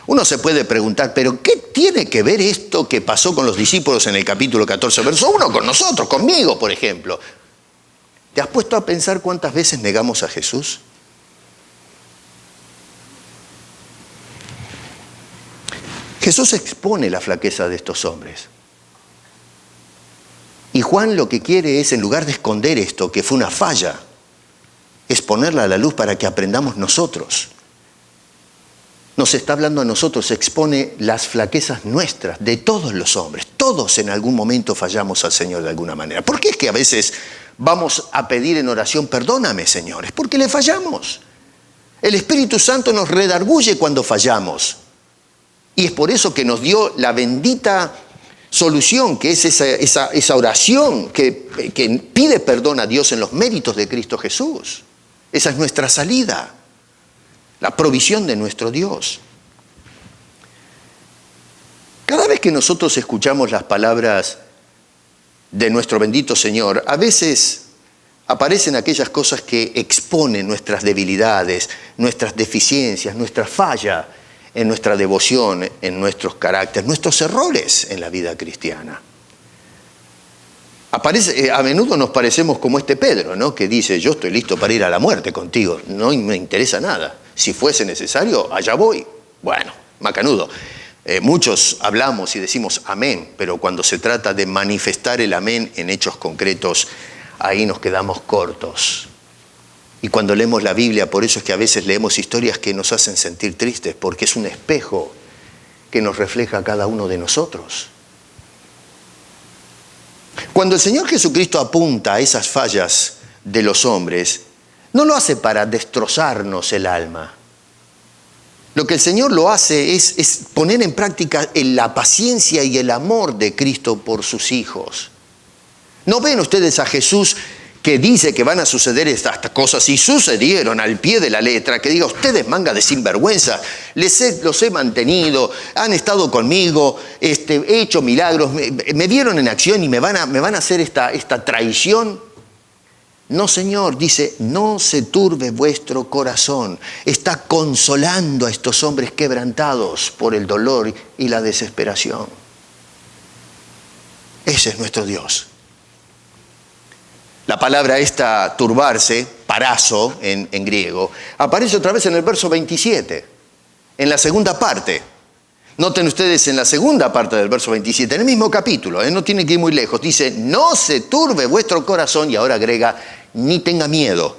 Uno se puede preguntar, ¿pero qué tiene que ver esto que pasó con los discípulos en el capítulo 14, verso 1, con nosotros, conmigo, por ejemplo? ¿Te has puesto a pensar cuántas veces negamos a Jesús? Jesús expone la flaqueza de estos hombres. Y Juan lo que quiere es, en lugar de esconder esto, que fue una falla, es ponerla a la luz para que aprendamos nosotros. Nos está hablando a nosotros, expone las flaquezas nuestras, de todos los hombres. Todos en algún momento fallamos al Señor de alguna manera. ¿Por qué es que a veces vamos a pedir en oración, perdóname, Señor, es porque le fallamos. El Espíritu Santo nos redarguye cuando fallamos. Y es por eso que nos dio la bendita solución, que es esa oración que pide perdón a Dios en los méritos de Cristo Jesús. Esa es nuestra salida, la provisión de nuestro Dios. Cada vez que nosotros escuchamos las palabras de nuestro bendito Señor, a veces aparecen aquellas cosas que exponen nuestras debilidades, nuestras deficiencias, nuestra falla en nuestra devoción, en nuestros caracteres, nuestros errores en la vida cristiana. A menudo nos parecemos como este Pedro, ¿no? Que dice, yo estoy listo para ir a la muerte contigo, no me interesa nada. Si fuese necesario, allá voy. Bueno, macanudo. Muchos hablamos y decimos amén, pero cuando se trata de manifestar el amén en hechos concretos, ahí nos quedamos cortos. Y cuando leemos la Biblia, por eso es que a veces leemos historias que nos hacen sentir tristes, porque es un espejo que nos refleja a cada uno de nosotros. Cuando el Señor Jesucristo apunta a esas fallas de los hombres, no lo hace para destrozarnos el alma. Lo que el Señor lo hace es poner en práctica la paciencia y el amor de Cristo por sus hijos. ¿No ven ustedes a Jesús que dice que van a suceder estas cosas y sucedieron al pie de la letra? Que diga, ustedes manga de sinvergüenza, los he mantenido, han estado conmigo, he hecho milagros, me vieron en acción y me van a hacer esta traición. No, Señor, dice, no se turbe vuestro corazón. Está consolando a estos hombres quebrantados por el dolor y la desesperación. Ese es nuestro Dios. La palabra esta, turbarse, parazo en griego, aparece otra vez en el verso 27, en la segunda parte. Noten ustedes en la segunda parte del verso 27, en el mismo capítulo, no tiene que ir muy lejos, dice, no se turbe vuestro corazón, y ahora agrega, ni tenga miedo.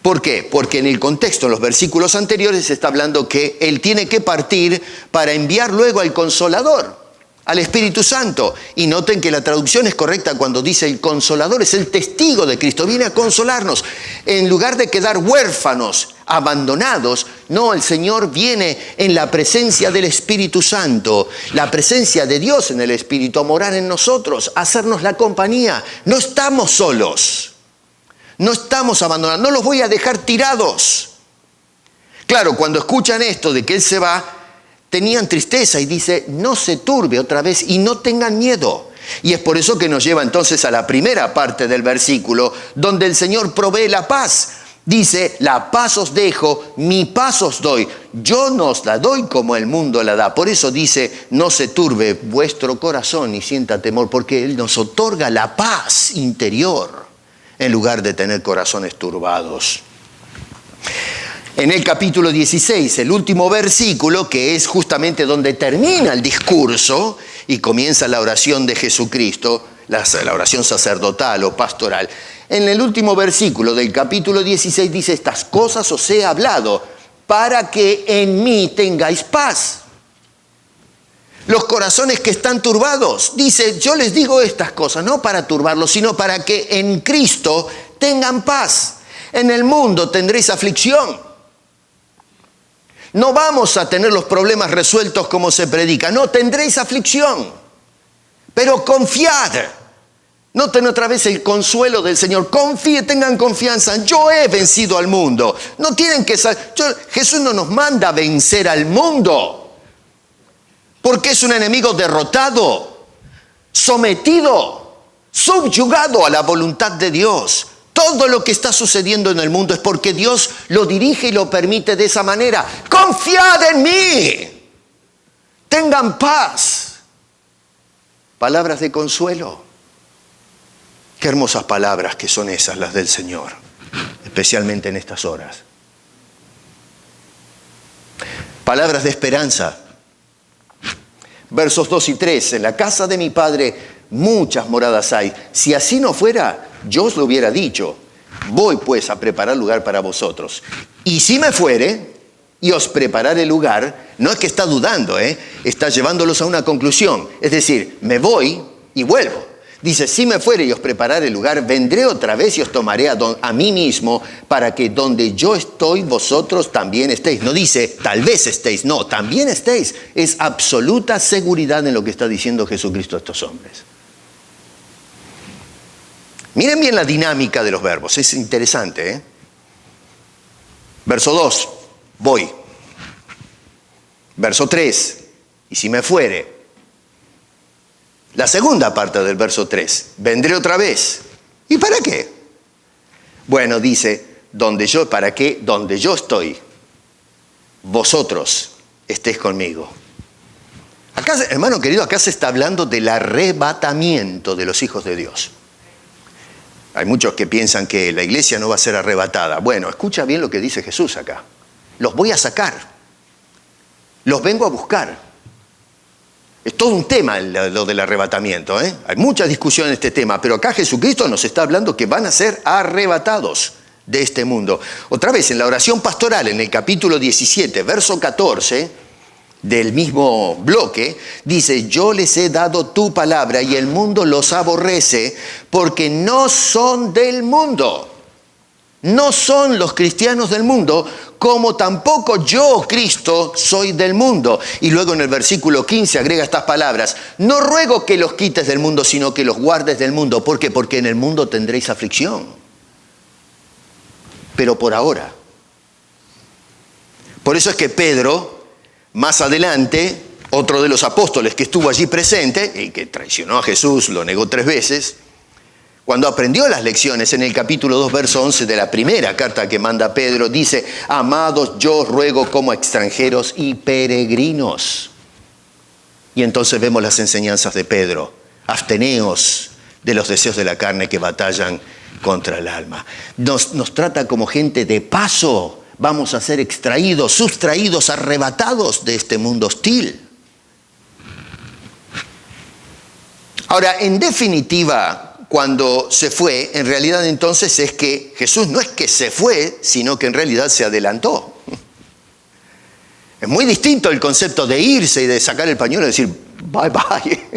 ¿Por qué? Porque en el contexto, en los versículos anteriores, se está hablando que Él tiene que partir para enviar luego al Consolador, al Espíritu Santo. Y noten que la traducción es correcta cuando dice el Consolador, es el testigo de Cristo, viene a consolarnos. En lugar de quedar huérfanos, abandonados, no, el Señor viene en la presencia del Espíritu Santo, la presencia de Dios en el Espíritu, a morar en nosotros, a hacernos la compañía. No estamos solos, no estamos abandonados, no los voy a dejar tirados. Claro, cuando escuchan esto de que Él se va, tenían tristeza y dice, no se turbe otra vez y no tengan miedo. Y es por eso que nos lleva entonces a la primera parte del versículo, donde el Señor provee la paz. Dice, la paz os dejo, mi paz os doy. Yo no os la doy como el mundo la da. Por eso dice, no se turbe vuestro corazón ni sienta temor, porque Él nos otorga la paz interior en lugar de tener corazones turbados. En el capítulo 16, el último versículo, que es justamente donde termina el discurso y comienza la oración de Jesucristo, la oración sacerdotal o pastoral. En el último versículo del capítulo 16 dice, estas cosas os he hablado para que en mí tengáis paz. Los corazones que están turbados, dice, yo les digo estas cosas, no para turbarlos, sino para que en Cristo tengan paz. En el mundo tendréis aflicción. No vamos a tener los problemas resueltos como se predica. No, tendréis aflicción. Pero confiad. Noten otra vez el consuelo del Señor. Confíe, tengan confianza. Yo he vencido al mundo. No tienen que Jesús no nos manda a vencer al mundo. Porque es un enemigo derrotado, sometido, subyugado a la voluntad de Dios. Todo lo que está sucediendo en el mundo es porque Dios lo dirige y lo permite de esa manera. ¡Confiad en mí! Tengan paz. Palabras de consuelo. Qué hermosas palabras que son esas, las del Señor, especialmente en estas horas. Palabras de esperanza. Versos 2 y 3. En la casa de mi Padre muchas moradas hay. Si así no fuera, yo os lo hubiera dicho. Voy pues a preparar lugar para vosotros. Y si me fuere y os prepararé lugar, no es que está dudando, está llevándolos a una conclusión. Es decir, me voy y vuelvo. Dice, si me fuere y os prepararé el lugar, vendré otra vez y os tomaré a mí mismo, para que donde yo estoy, vosotros también estéis. No dice, tal vez estéis, no, también estéis. Es absoluta seguridad en lo que está diciendo Jesucristo a estos hombres. Miren bien la dinámica de los verbos, es interesante, ¿eh? Verso 2, voy. Verso 3, y si me fuere. La segunda parte del verso 3, vendré otra vez. ¿Y para qué? Bueno, dice, ¿para qué? Donde yo estoy, vosotros estéis conmigo. Acá, hermano querido, acá se está hablando del arrebatamiento de los hijos de Dios. Hay muchos que piensan que la iglesia no va a ser arrebatada. Bueno, escucha bien lo que dice Jesús acá. Los voy a sacar. Los vengo a buscar. Es todo un tema lo del arrebatamiento, ¿eh? Hay mucha discusión en este tema, pero acá Jesucristo nos está hablando que van a ser arrebatados de este mundo. Otra vez, en la oración pastoral, en el capítulo 17, verso 14, del mismo bloque, dice, yo les he dado tu palabra y el mundo los aborrece porque no son del mundo. No son los cristianos del mundo, como tampoco yo, Cristo, soy del mundo. Y luego en el versículo 15 agrega estas palabras, no ruego que los quites del mundo, sino que los guardes del mundo. ¿Por qué? Porque en el mundo tendréis aflicción. Pero por ahora. Por eso es que Pedro, más adelante, otro de los apóstoles que estuvo allí presente y que traicionó a Jesús, lo negó 3 veces, cuando aprendió las lecciones en el capítulo 2, verso 11 de la primera carta que manda Pedro, dice, amados, yo os ruego como extranjeros y peregrinos. Y entonces vemos las enseñanzas de Pedro, absteneos de los deseos de la carne que batallan contra el alma. Nos trata como gente de paso. Vamos a ser extraídos, sustraídos, arrebatados de este mundo hostil. Ahora, en definitiva, cuando se fue, en realidad entonces es que Jesús no es que se fue, sino que en realidad se adelantó. Es muy distinto el concepto de irse y de sacar el pañuelo y decir, bye, bye.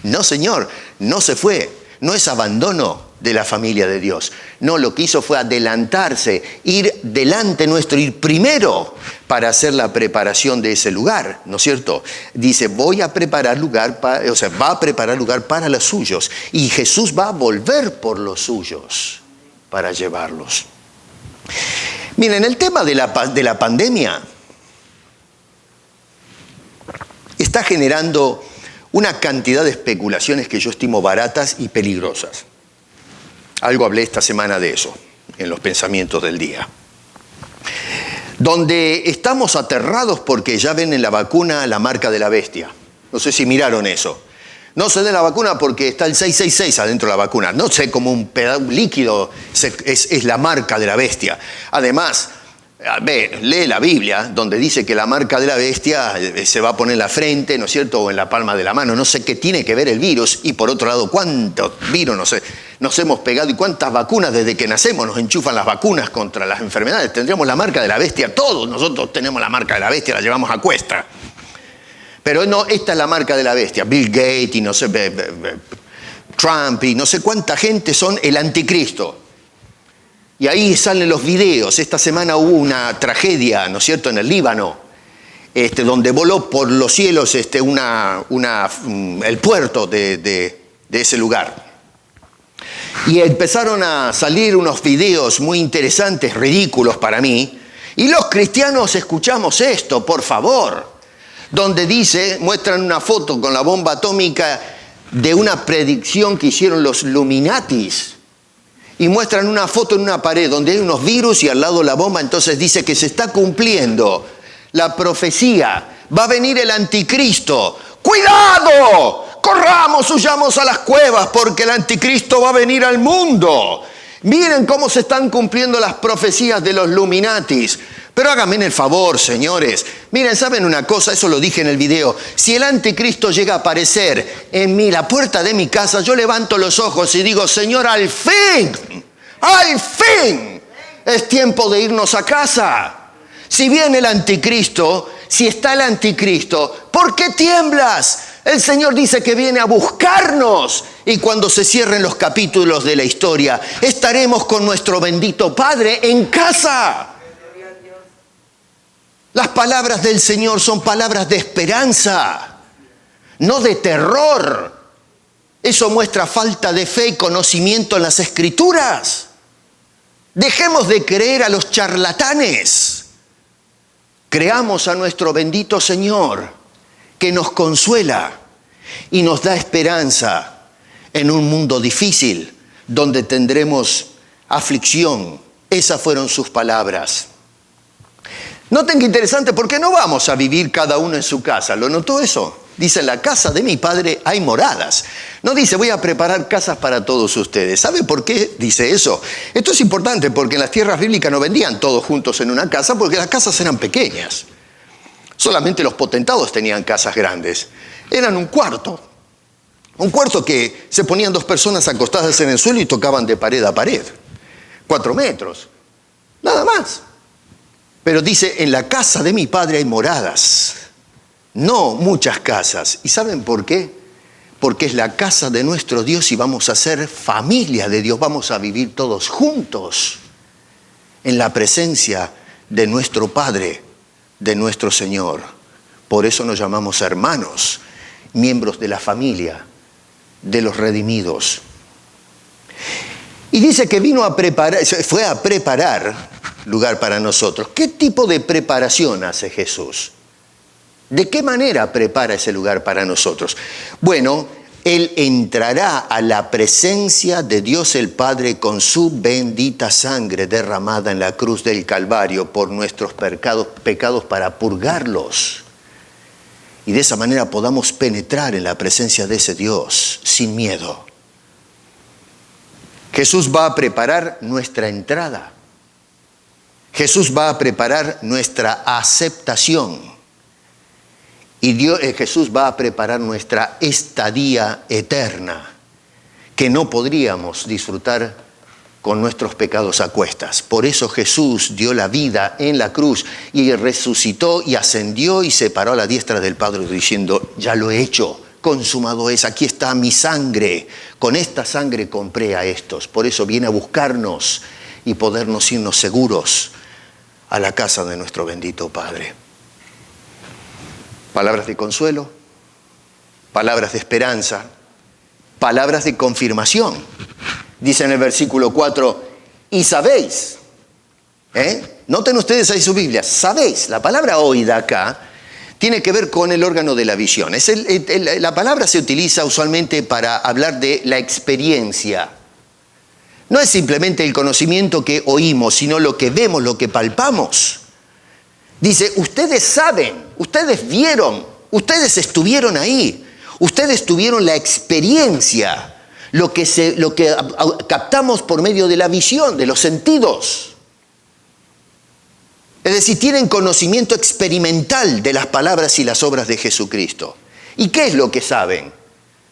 No, Señor, no se fue, no es abandono de la familia de Dios. No, lo que hizo fue adelantarse, ir delante nuestro, ir primero para hacer la preparación de ese lugar, ¿no es cierto? Dice, va a preparar lugar para los suyos. Y Jesús va a volver por los suyos para llevarlos. Miren, el tema de la pandemia está generando una cantidad de especulaciones que yo estimo baratas y peligrosas. Algo hablé esta semana de eso, en los pensamientos del día. Donde estamos aterrados porque ya ven en la vacuna la marca de la bestia. No sé si miraron eso. No se den la vacuna porque está el 666 adentro de la vacuna. No sé, como un líquido es la marca de la bestia. Además, lee la Biblia, donde dice que la marca de la bestia se va a poner en la frente, ¿no es cierto?, o en la palma de la mano. No sé qué tiene que ver el virus. Y por otro lado, ¿cuántos virus nos hemos pegado y cuántas vacunas desde que nacemos nos enchufan las vacunas contra las enfermedades? Tendríamos la marca de la bestia. Todos nosotros tenemos la marca de la bestia, la llevamos a cuesta. Pero no, esta es la marca de la bestia. Bill Gates y no sé, Trump y no sé cuánta gente son el anticristo. Y ahí salen los videos. Esta semana hubo una tragedia, ¿no es cierto?, en el Líbano, donde voló por los cielos el puerto de ese lugar. Y empezaron a salir unos videos muy interesantes, ridículos para mí. Y los cristianos escuchamos esto, por favor. Donde muestran una foto con la bomba atómica de una predicción que hicieron los Illuminatis. Y muestran una foto en una pared donde hay unos virus y al lado la bomba. Entonces dice que se está cumpliendo la profecía. Va a venir el anticristo. ¡Cuidado! Corramos, huyamos a las cuevas porque el anticristo va a venir al mundo. Miren cómo se están cumpliendo las profecías de los Illuminatis. Pero háganme el favor, señores. Miren, ¿saben una cosa? Eso lo dije en el video. Si el anticristo llega a aparecer en la puerta de mi casa, yo levanto los ojos y digo, Señor, al fin, es tiempo de irnos a casa. Si viene el anticristo, si está el anticristo, ¿por qué tiemblas? El Señor dice que viene a buscarnos y cuando se cierren los capítulos de la historia, estaremos con nuestro bendito Padre en casa. Las palabras del Señor son palabras de esperanza, no de terror. Eso muestra falta de fe y conocimiento en las Escrituras. Dejemos de creer a los charlatanes. Creamos a nuestro bendito Señor, que nos consuela y nos da esperanza en un mundo difícil, donde tendremos aflicción. Esas fueron sus palabras. Noten que interesante, porque no vamos a vivir cada uno en su casa. ¿Lo notó eso? Dice, en la casa de mi Padre hay moradas. No dice, voy a preparar casas para todos ustedes. ¿Sabe por qué dice eso? Esto es importante porque en las tierras bíblicas no vendían todos juntos en una casa, porque las casas eran pequeñas. Solamente los potentados tenían casas grandes. Eran un cuarto que se ponían 2 personas acostadas en el suelo y tocaban de pared a pared. 4 metros. Nada más. Pero dice, en la casa de mi Padre hay moradas, no muchas casas. ¿Y saben por qué? Porque es la casa de nuestro Dios y vamos a ser familia de Dios, vamos a vivir todos juntos en la presencia de nuestro Padre, de nuestro Señor. Por eso nos llamamos hermanos, miembros de la familia de los redimidos. Y dice que fue a preparar lugar para nosotros. ¿Qué tipo de preparación hace Jesús? ¿De qué manera prepara ese lugar para nosotros? Bueno, Él entrará a la presencia de Dios el Padre con su bendita sangre derramada en la cruz del Calvario por nuestros pecados para purgarlos. Y de esa manera podamos penetrar en la presencia de ese Dios sin miedo. Jesús va a preparar nuestra entrada. Jesús va a preparar nuestra aceptación. Y Jesús va a preparar nuestra estadía eterna, que no podríamos disfrutar con nuestros pecados a cuestas. Por eso Jesús dio la vida en la cruz y resucitó y ascendió y se paró a la diestra del Padre diciendo, ya lo he hecho, consumado es, aquí está mi sangre, con esta sangre compré a estos. Por eso viene a buscarnos y podernos irnos seguros a la casa de nuestro bendito Padre. Palabras de consuelo, palabras de esperanza, palabras de confirmación. Dice en el versículo 4, y sabéis, noten ustedes ahí su Biblia, sabéis, la palabra oída acá tiene que ver con el órgano de la visión. La palabra se utiliza usualmente para hablar de la experiencia. No es simplemente el conocimiento que oímos, sino lo que vemos, lo que palpamos. Dice, ustedes saben, ustedes vieron, ustedes estuvieron ahí, ustedes tuvieron la experiencia, lo que captamos por medio de la visión, de los sentidos. Es decir, tienen conocimiento experimental de las palabras y las obras de Jesucristo. ¿Y qué es lo que saben?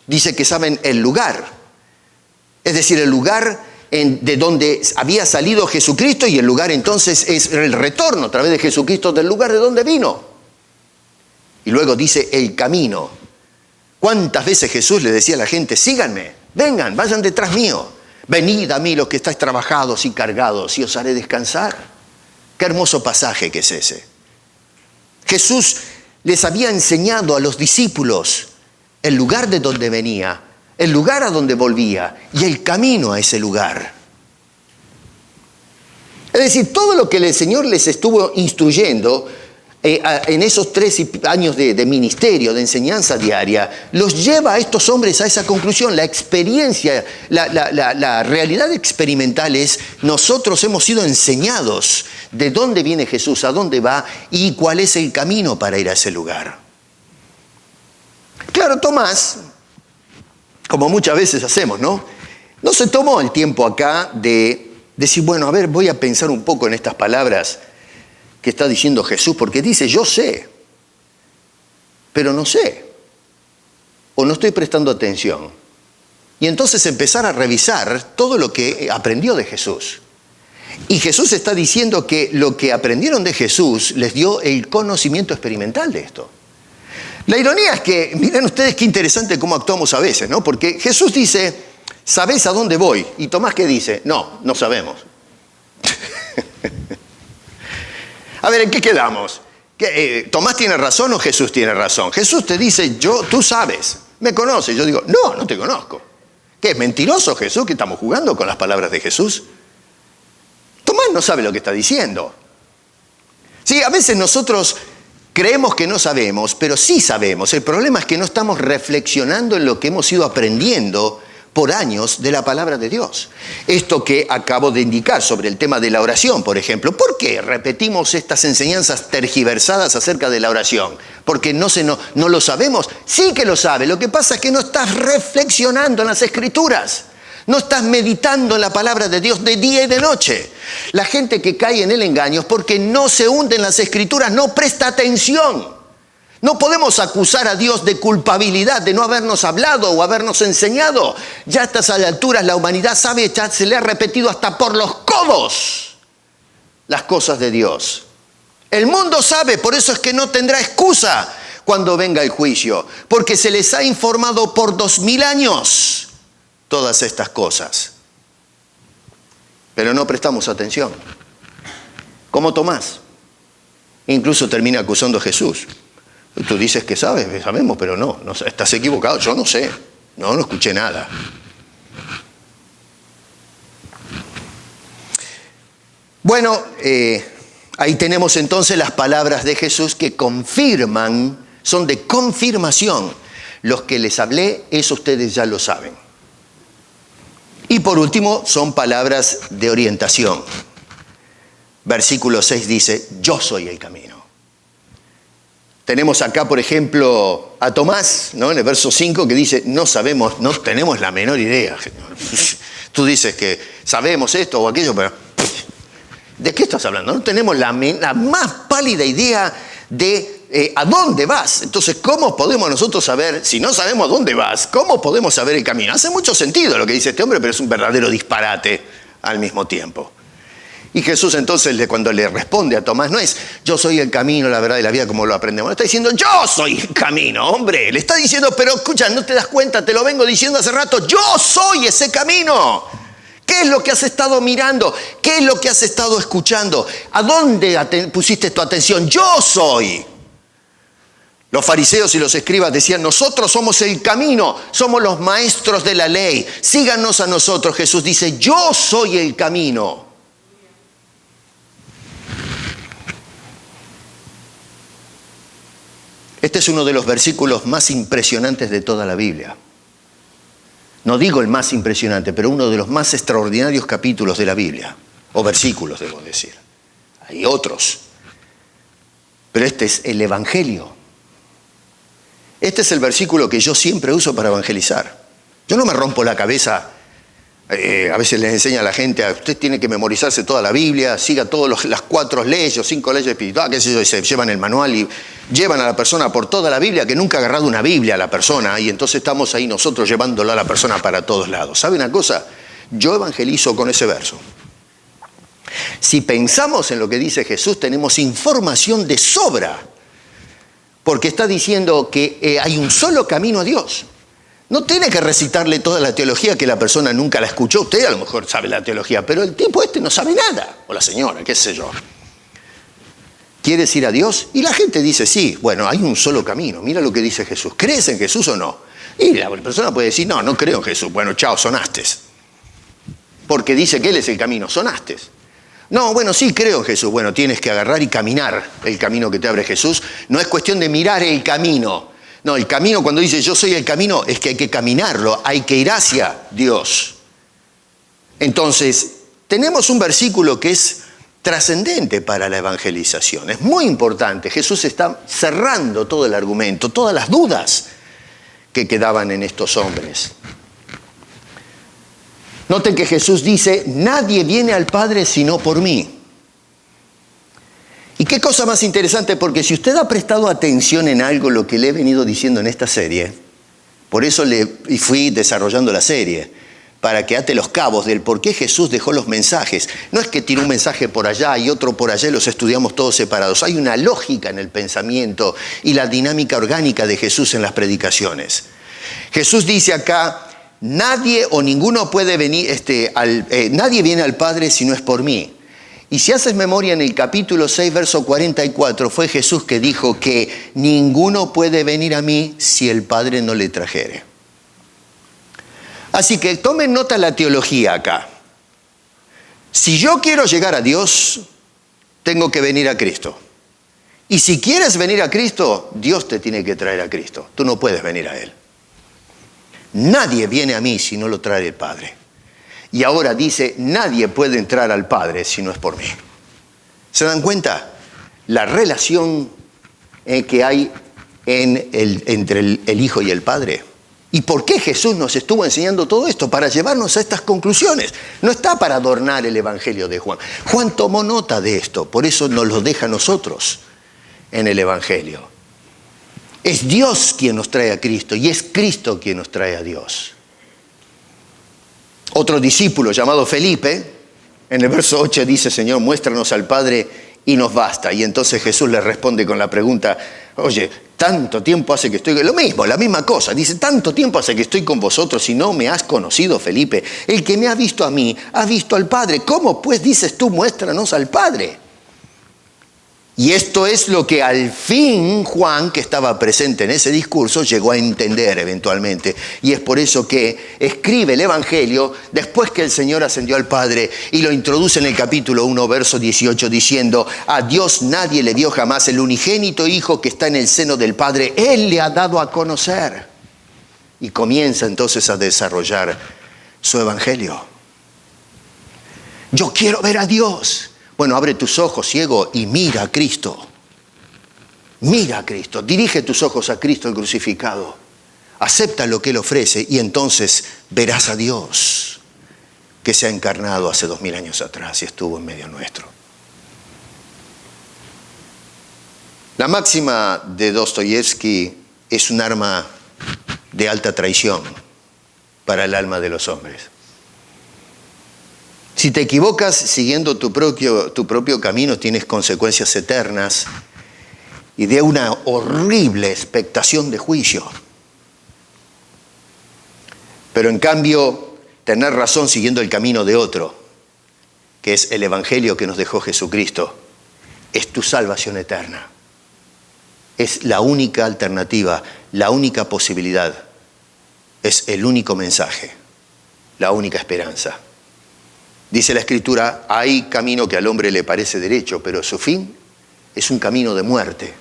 Dice que saben el lugar, es decir, el lugar de donde había salido Jesucristo, y el lugar entonces es el retorno a través de Jesucristo del lugar de donde vino. Y luego dice el camino. ¿Cuántas veces Jesús le decía a la gente, síganme, vengan, vayan detrás mío, venid a mí los que estáis trabajados y cargados y os haré descansar? Qué hermoso pasaje que es ese. Jesús les había enseñado a los discípulos el lugar de donde venía, el lugar a donde volvía y el camino a ese lugar. Es decir, todo lo que el Señor les estuvo instruyendo en esos 3 años de ministerio, de enseñanza diaria, los lleva a estos hombres a esa conclusión. La experiencia, la realidad experimental es, nosotros hemos sido enseñados de dónde viene Jesús, a dónde va y cuál es el camino para ir a ese lugar. Claro, Tomás, como muchas veces hacemos, ¿no? No se tomó el tiempo acá de decir, bueno, a ver, voy a pensar un poco en estas palabras que está diciendo Jesús, porque dice, yo sé, pero no sé, o no estoy prestando atención. Y entonces empezar a revisar todo lo que aprendió de Jesús. Y Jesús está diciendo que lo que aprendieron de Jesús les dio el conocimiento experimental de esto. La ironía es que, miren ustedes qué interesante cómo actuamos a veces, ¿no? Porque Jesús dice, ¿sabés a dónde voy? Y Tomás, ¿qué dice? No, no sabemos. A ver, ¿en qué quedamos? ¿Tomás tiene razón o Jesús tiene razón? Jesús te dice, tú sabes, me conoces. Yo digo, no, no te conozco. ¿Qué es mentiroso Jesús que estamos jugando con las palabras de Jesús? Tomás no sabe lo que está diciendo. Sí, a veces nosotros creemos que no sabemos, pero sí sabemos. El problema es que no estamos reflexionando en lo que hemos ido aprendiendo por años de la palabra de Dios. Esto que acabo de indicar sobre el tema de la oración, por ejemplo. ¿Por qué repetimos estas enseñanzas tergiversadas acerca de la oración? ¿Porque no lo sabemos? Sí que lo sabe. Lo que pasa es que no estás reflexionando en las Escrituras. No estás meditando en la palabra de Dios de día y de noche. La gente que cae en el engaño es porque no se hunde en las Escrituras, no presta atención. No podemos acusar a Dios de culpabilidad, de no habernos hablado o habernos enseñado. Ya a estas alturas la humanidad sabe, ya se le ha repetido hasta por los codos las cosas de Dios. El mundo sabe, por eso es que no tendrá excusa cuando venga el juicio, porque se les ha informado por 2000 años todas estas cosas. Pero no prestamos atención. Como Tomás. Incluso termina acusando a Jesús. Tú dices que sabes, sabemos, pero no, estás equivocado, yo no sé, no escuché nada. Bueno, ahí tenemos entonces las palabras de Jesús que confirman, son de confirmación. Los que les hablé, eso ustedes ya lo saben. Y por último, son palabras de orientación. Versículo 6 dice, yo soy el camino. Tenemos acá, por ejemplo, a Tomás, ¿no? En el verso 5 que dice, no sabemos, no tenemos la menor idea. Tú dices que sabemos esto o aquello, pero ¿de qué estás hablando? No tenemos la más pálida idea de a dónde vas. Entonces, ¿cómo podemos nosotros saber, si no sabemos dónde vas, cómo podemos saber el camino? Hace mucho sentido lo que dice este hombre, pero es un verdadero disparate al mismo tiempo. Y Jesús entonces cuando le responde a Tomás, no es yo soy el camino, la verdad y la vida como lo aprendemos. Le está diciendo yo soy el camino, hombre. Le está diciendo, pero escucha, no te das cuenta, te lo vengo diciendo hace rato, yo soy ese camino. ¿Qué es lo que has estado mirando? ¿Qué es lo que has estado escuchando? ¿A dónde pusiste tu atención? Yo soy. Los fariseos y los escribas decían, nosotros somos el camino, somos los maestros de la ley. Síganos a nosotros. Jesús dice, yo soy el camino. Este es uno de los versículos más impresionantes de toda la Biblia. No digo el más impresionante, pero uno de los más extraordinarios capítulos de la Biblia. O versículos, debo decir. Hay otros. Pero este es el Evangelio. Este es el versículo que yo siempre uso para evangelizar. Yo no me rompo la cabeza. A veces les enseña a la gente, usted tiene que memorizarse toda la Biblia, siga todas las 4 leyes o 5 leyes espirituales, qué sé yo, y se llevan el manual y llevan a la persona por toda la Biblia, que nunca ha agarrado una Biblia a la persona, y entonces estamos ahí nosotros llevándola a la persona para todos lados. ¿Sabe una cosa? Yo evangelizo con ese verso. Si pensamos en lo que dice Jesús, tenemos información de sobra, porque está diciendo que hay un solo camino a Dios. No tiene que recitarle toda la teología que la persona nunca la escuchó. Usted a lo mejor sabe la teología, pero el tipo no sabe nada. O la señora, qué sé yo. ¿Quieres ir a Dios? Y la gente dice, sí, bueno, hay un solo camino. Mira lo que dice Jesús. ¿Crees en Jesús o no? Y la persona puede decir, no creo en Jesús. Bueno, chao, sonaste. Porque dice que Él es el camino, sonaste. No, bueno, sí creo en Jesús. Bueno, tienes que agarrar y caminar el camino que te abre Jesús. No es cuestión de mirar el camino. No, el camino, cuando dice yo soy el camino, es que hay que caminarlo, hay que ir hacia Dios. Entonces, tenemos un versículo que es trascendente para la evangelización, es muy importante. Jesús está cerrando todo el argumento, todas las dudas que quedaban en estos hombres. Noten que Jesús dice, nadie viene al Padre sino por mí. Y qué cosa más interesante, porque si usted ha prestado atención en algo, lo que le he venido diciendo en esta serie, por eso fui desarrollando la serie, para que ate los cabos del por qué Jesús dejó los mensajes. No es que tiró un mensaje por allá y otro por allá y los estudiamos todos separados. Hay una lógica en el pensamiento y la dinámica orgánica de Jesús en las predicaciones. Jesús dice acá, nadie o ninguno puede venir, nadie viene al Padre si no es por mí. Y si haces memoria, en el capítulo 6, verso 44, fue Jesús que dijo que ninguno puede venir a mí si el Padre no le trajere. Así que tomen nota la teología acá. Si yo quiero llegar a Dios, tengo que venir a Cristo. Y si quieres venir a Cristo, Dios te tiene que traer a Cristo. Tú no puedes venir a Él. Nadie viene a mí si no lo trae el Padre. Y ahora dice, nadie puede entrar al Padre si no es por mí. ¿Se dan cuenta? La relación que hay entre el Hijo y el Padre. ¿Y por qué Jesús nos estuvo enseñando todo esto? Para llevarnos a estas conclusiones. No está para adornar el Evangelio de Juan. Juan tomó nota de esto, por eso nos lo deja a nosotros en el Evangelio. Es Dios quien nos trae a Cristo y es Cristo quien nos trae a Dios. Otro discípulo llamado Felipe, en el verso 8 dice, Señor, muéstranos al Padre y nos basta. Y entonces Jesús le responde con la pregunta, oye, tanto tiempo hace que estoy... Lo mismo, la misma cosa. Dice, tanto tiempo hace que estoy con vosotros y no me has conocido, Felipe. El que me ha visto a mí, ha visto al Padre. ¿Cómo pues dices tú, muéstranos al Padre? Y esto es lo que al fin Juan, que estaba presente en ese discurso, llegó a entender eventualmente. Y es por eso que escribe el Evangelio después que el Señor ascendió al Padre y lo introduce en el capítulo 1, verso 18, diciendo, a Dios nadie le dio jamás, el unigénito Hijo que está en el seno del Padre, Él le ha dado a conocer. Y comienza entonces a desarrollar su Evangelio. Yo quiero ver a Dios. Bueno, abre tus ojos, ciego, y mira a Cristo. Mira a Cristo. Dirige tus ojos a Cristo el crucificado. Acepta lo que Él ofrece y entonces verás a Dios que se ha encarnado hace 2000 años atrás y estuvo en medio nuestro. La máxima de Dostoyevsky es un arma de alta traición para el alma de los hombres. Si te equivocas siguiendo tu propio camino, tienes consecuencias eternas y de una horrible expectación de juicio. Pero en cambio, tener razón siguiendo el camino de otro, que es el Evangelio que nos dejó Jesucristo, es tu salvación eterna. Es la única alternativa, la única posibilidad. Es el único mensaje, la única esperanza. Dice la Escritura, hay camino que al hombre le parece derecho, pero su fin es un camino de muerte.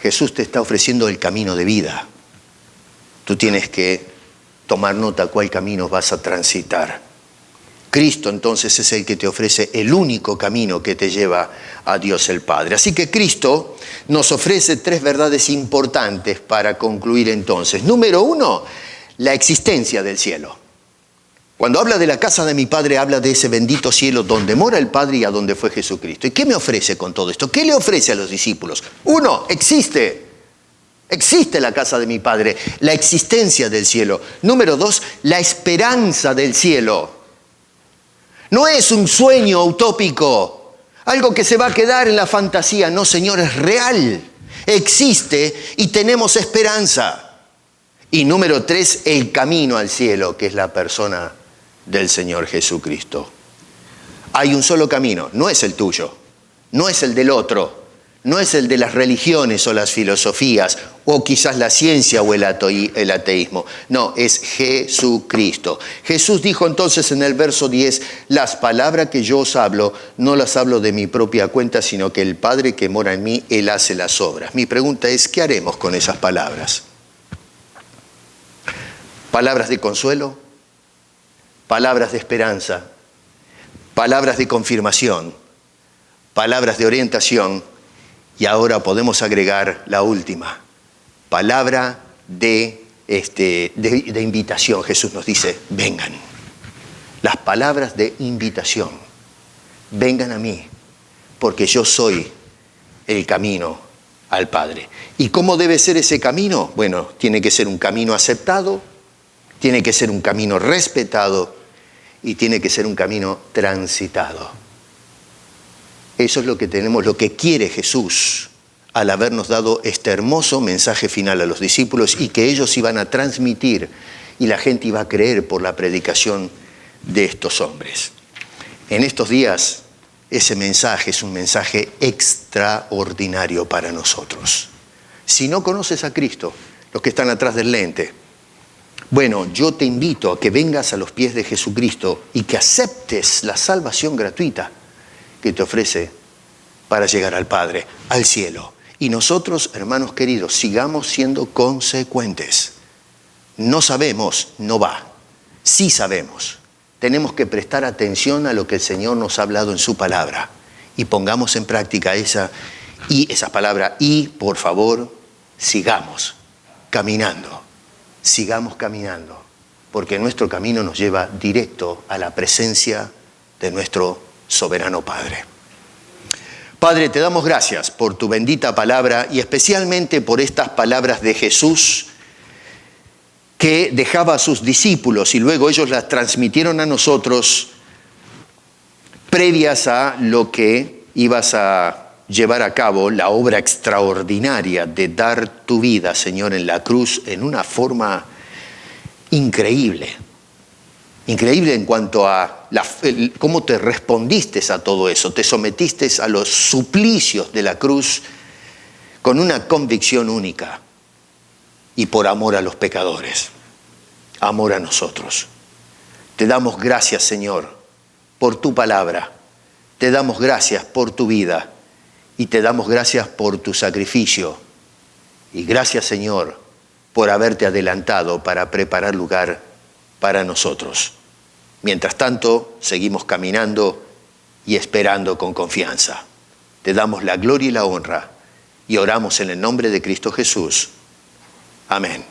Jesús te está ofreciendo el camino de vida. Tú tienes que tomar nota cuál camino vas a transitar. Cristo entonces es el que te ofrece el único camino que te lleva a Dios el Padre. Así que Cristo nos ofrece 3 verdades importantes para concluir entonces. Número 1, la existencia del cielo. Cuando habla de la casa de mi Padre, habla de ese bendito cielo donde mora el Padre y a donde fue Jesucristo. ¿Y qué me ofrece con todo esto? ¿Qué le ofrece a los discípulos? 1, existe la casa de mi Padre, la existencia del cielo. Número 2, la esperanza del cielo. No es un sueño utópico, algo que se va a quedar en la fantasía. No, Señor, es real, existe y tenemos esperanza. Y número 3, el camino al cielo, que es la persona del Señor Jesucristo. Hay un solo camino, no es el tuyo, no es el del otro, no es el de las religiones o las filosofías, o quizás la ciencia o el ateísmo. No, es Jesucristo. Jesús dijo entonces en el verso 10, las palabras que yo os hablo, no las hablo de mi propia cuenta, sino que el Padre que mora en mí, Él hace las obras. Mi pregunta es, ¿qué haremos con esas palabras? Palabras de consuelo, palabras de esperanza, palabras de confirmación, palabras de orientación y ahora podemos agregar la última, palabra de invitación. Jesús nos dice, vengan. Las palabras de invitación, vengan a mí, porque yo soy el camino al Padre. ¿Y cómo debe ser ese camino? Bueno, tiene que ser un camino aceptado, Tiene que ser un camino respetado y tiene que ser un camino transitado. Eso es lo que tenemos, lo que quiere Jesús al habernos dado este hermoso mensaje final a los discípulos y que ellos iban a transmitir y la gente iba a creer por la predicación de estos hombres. En estos días, ese mensaje es un mensaje extraordinario para nosotros. Si no conoces a Cristo, los que están atrás del lente, bueno, yo te invito a que vengas a los pies de Jesucristo y que aceptes la salvación gratuita que te ofrece para llegar al Padre, al cielo. Y nosotros, hermanos queridos, sigamos siendo consecuentes. No sabemos, no va. Sí sabemos. Tenemos que prestar atención a lo que el Señor nos ha hablado en su palabra y pongamos en práctica esa palabra y, por favor, sigamos caminando. Sigamos caminando, porque nuestro camino nos lleva directo a la presencia de nuestro soberano Padre. Padre, te damos gracias por tu bendita palabra y especialmente por estas palabras de Jesús que dejaba a sus discípulos y luego ellos las transmitieron a nosotros previas a lo que ibas a llevar a cabo, la obra extraordinaria de dar tu vida, Señor, en la cruz en una forma increíble. Increíble en cuanto a cómo te respondiste a todo eso, te sometiste a los suplicios de la cruz con una convicción única y por amor a los pecadores, amor a nosotros. Te damos gracias, Señor, por tu palabra, te damos gracias por tu vida y te damos gracias por tu sacrificio y gracias, Señor, por haberte adelantado para preparar lugar para nosotros. Mientras tanto, seguimos caminando y esperando con confianza. Te damos la gloria y la honra y oramos en el nombre de Cristo Jesús. Amén.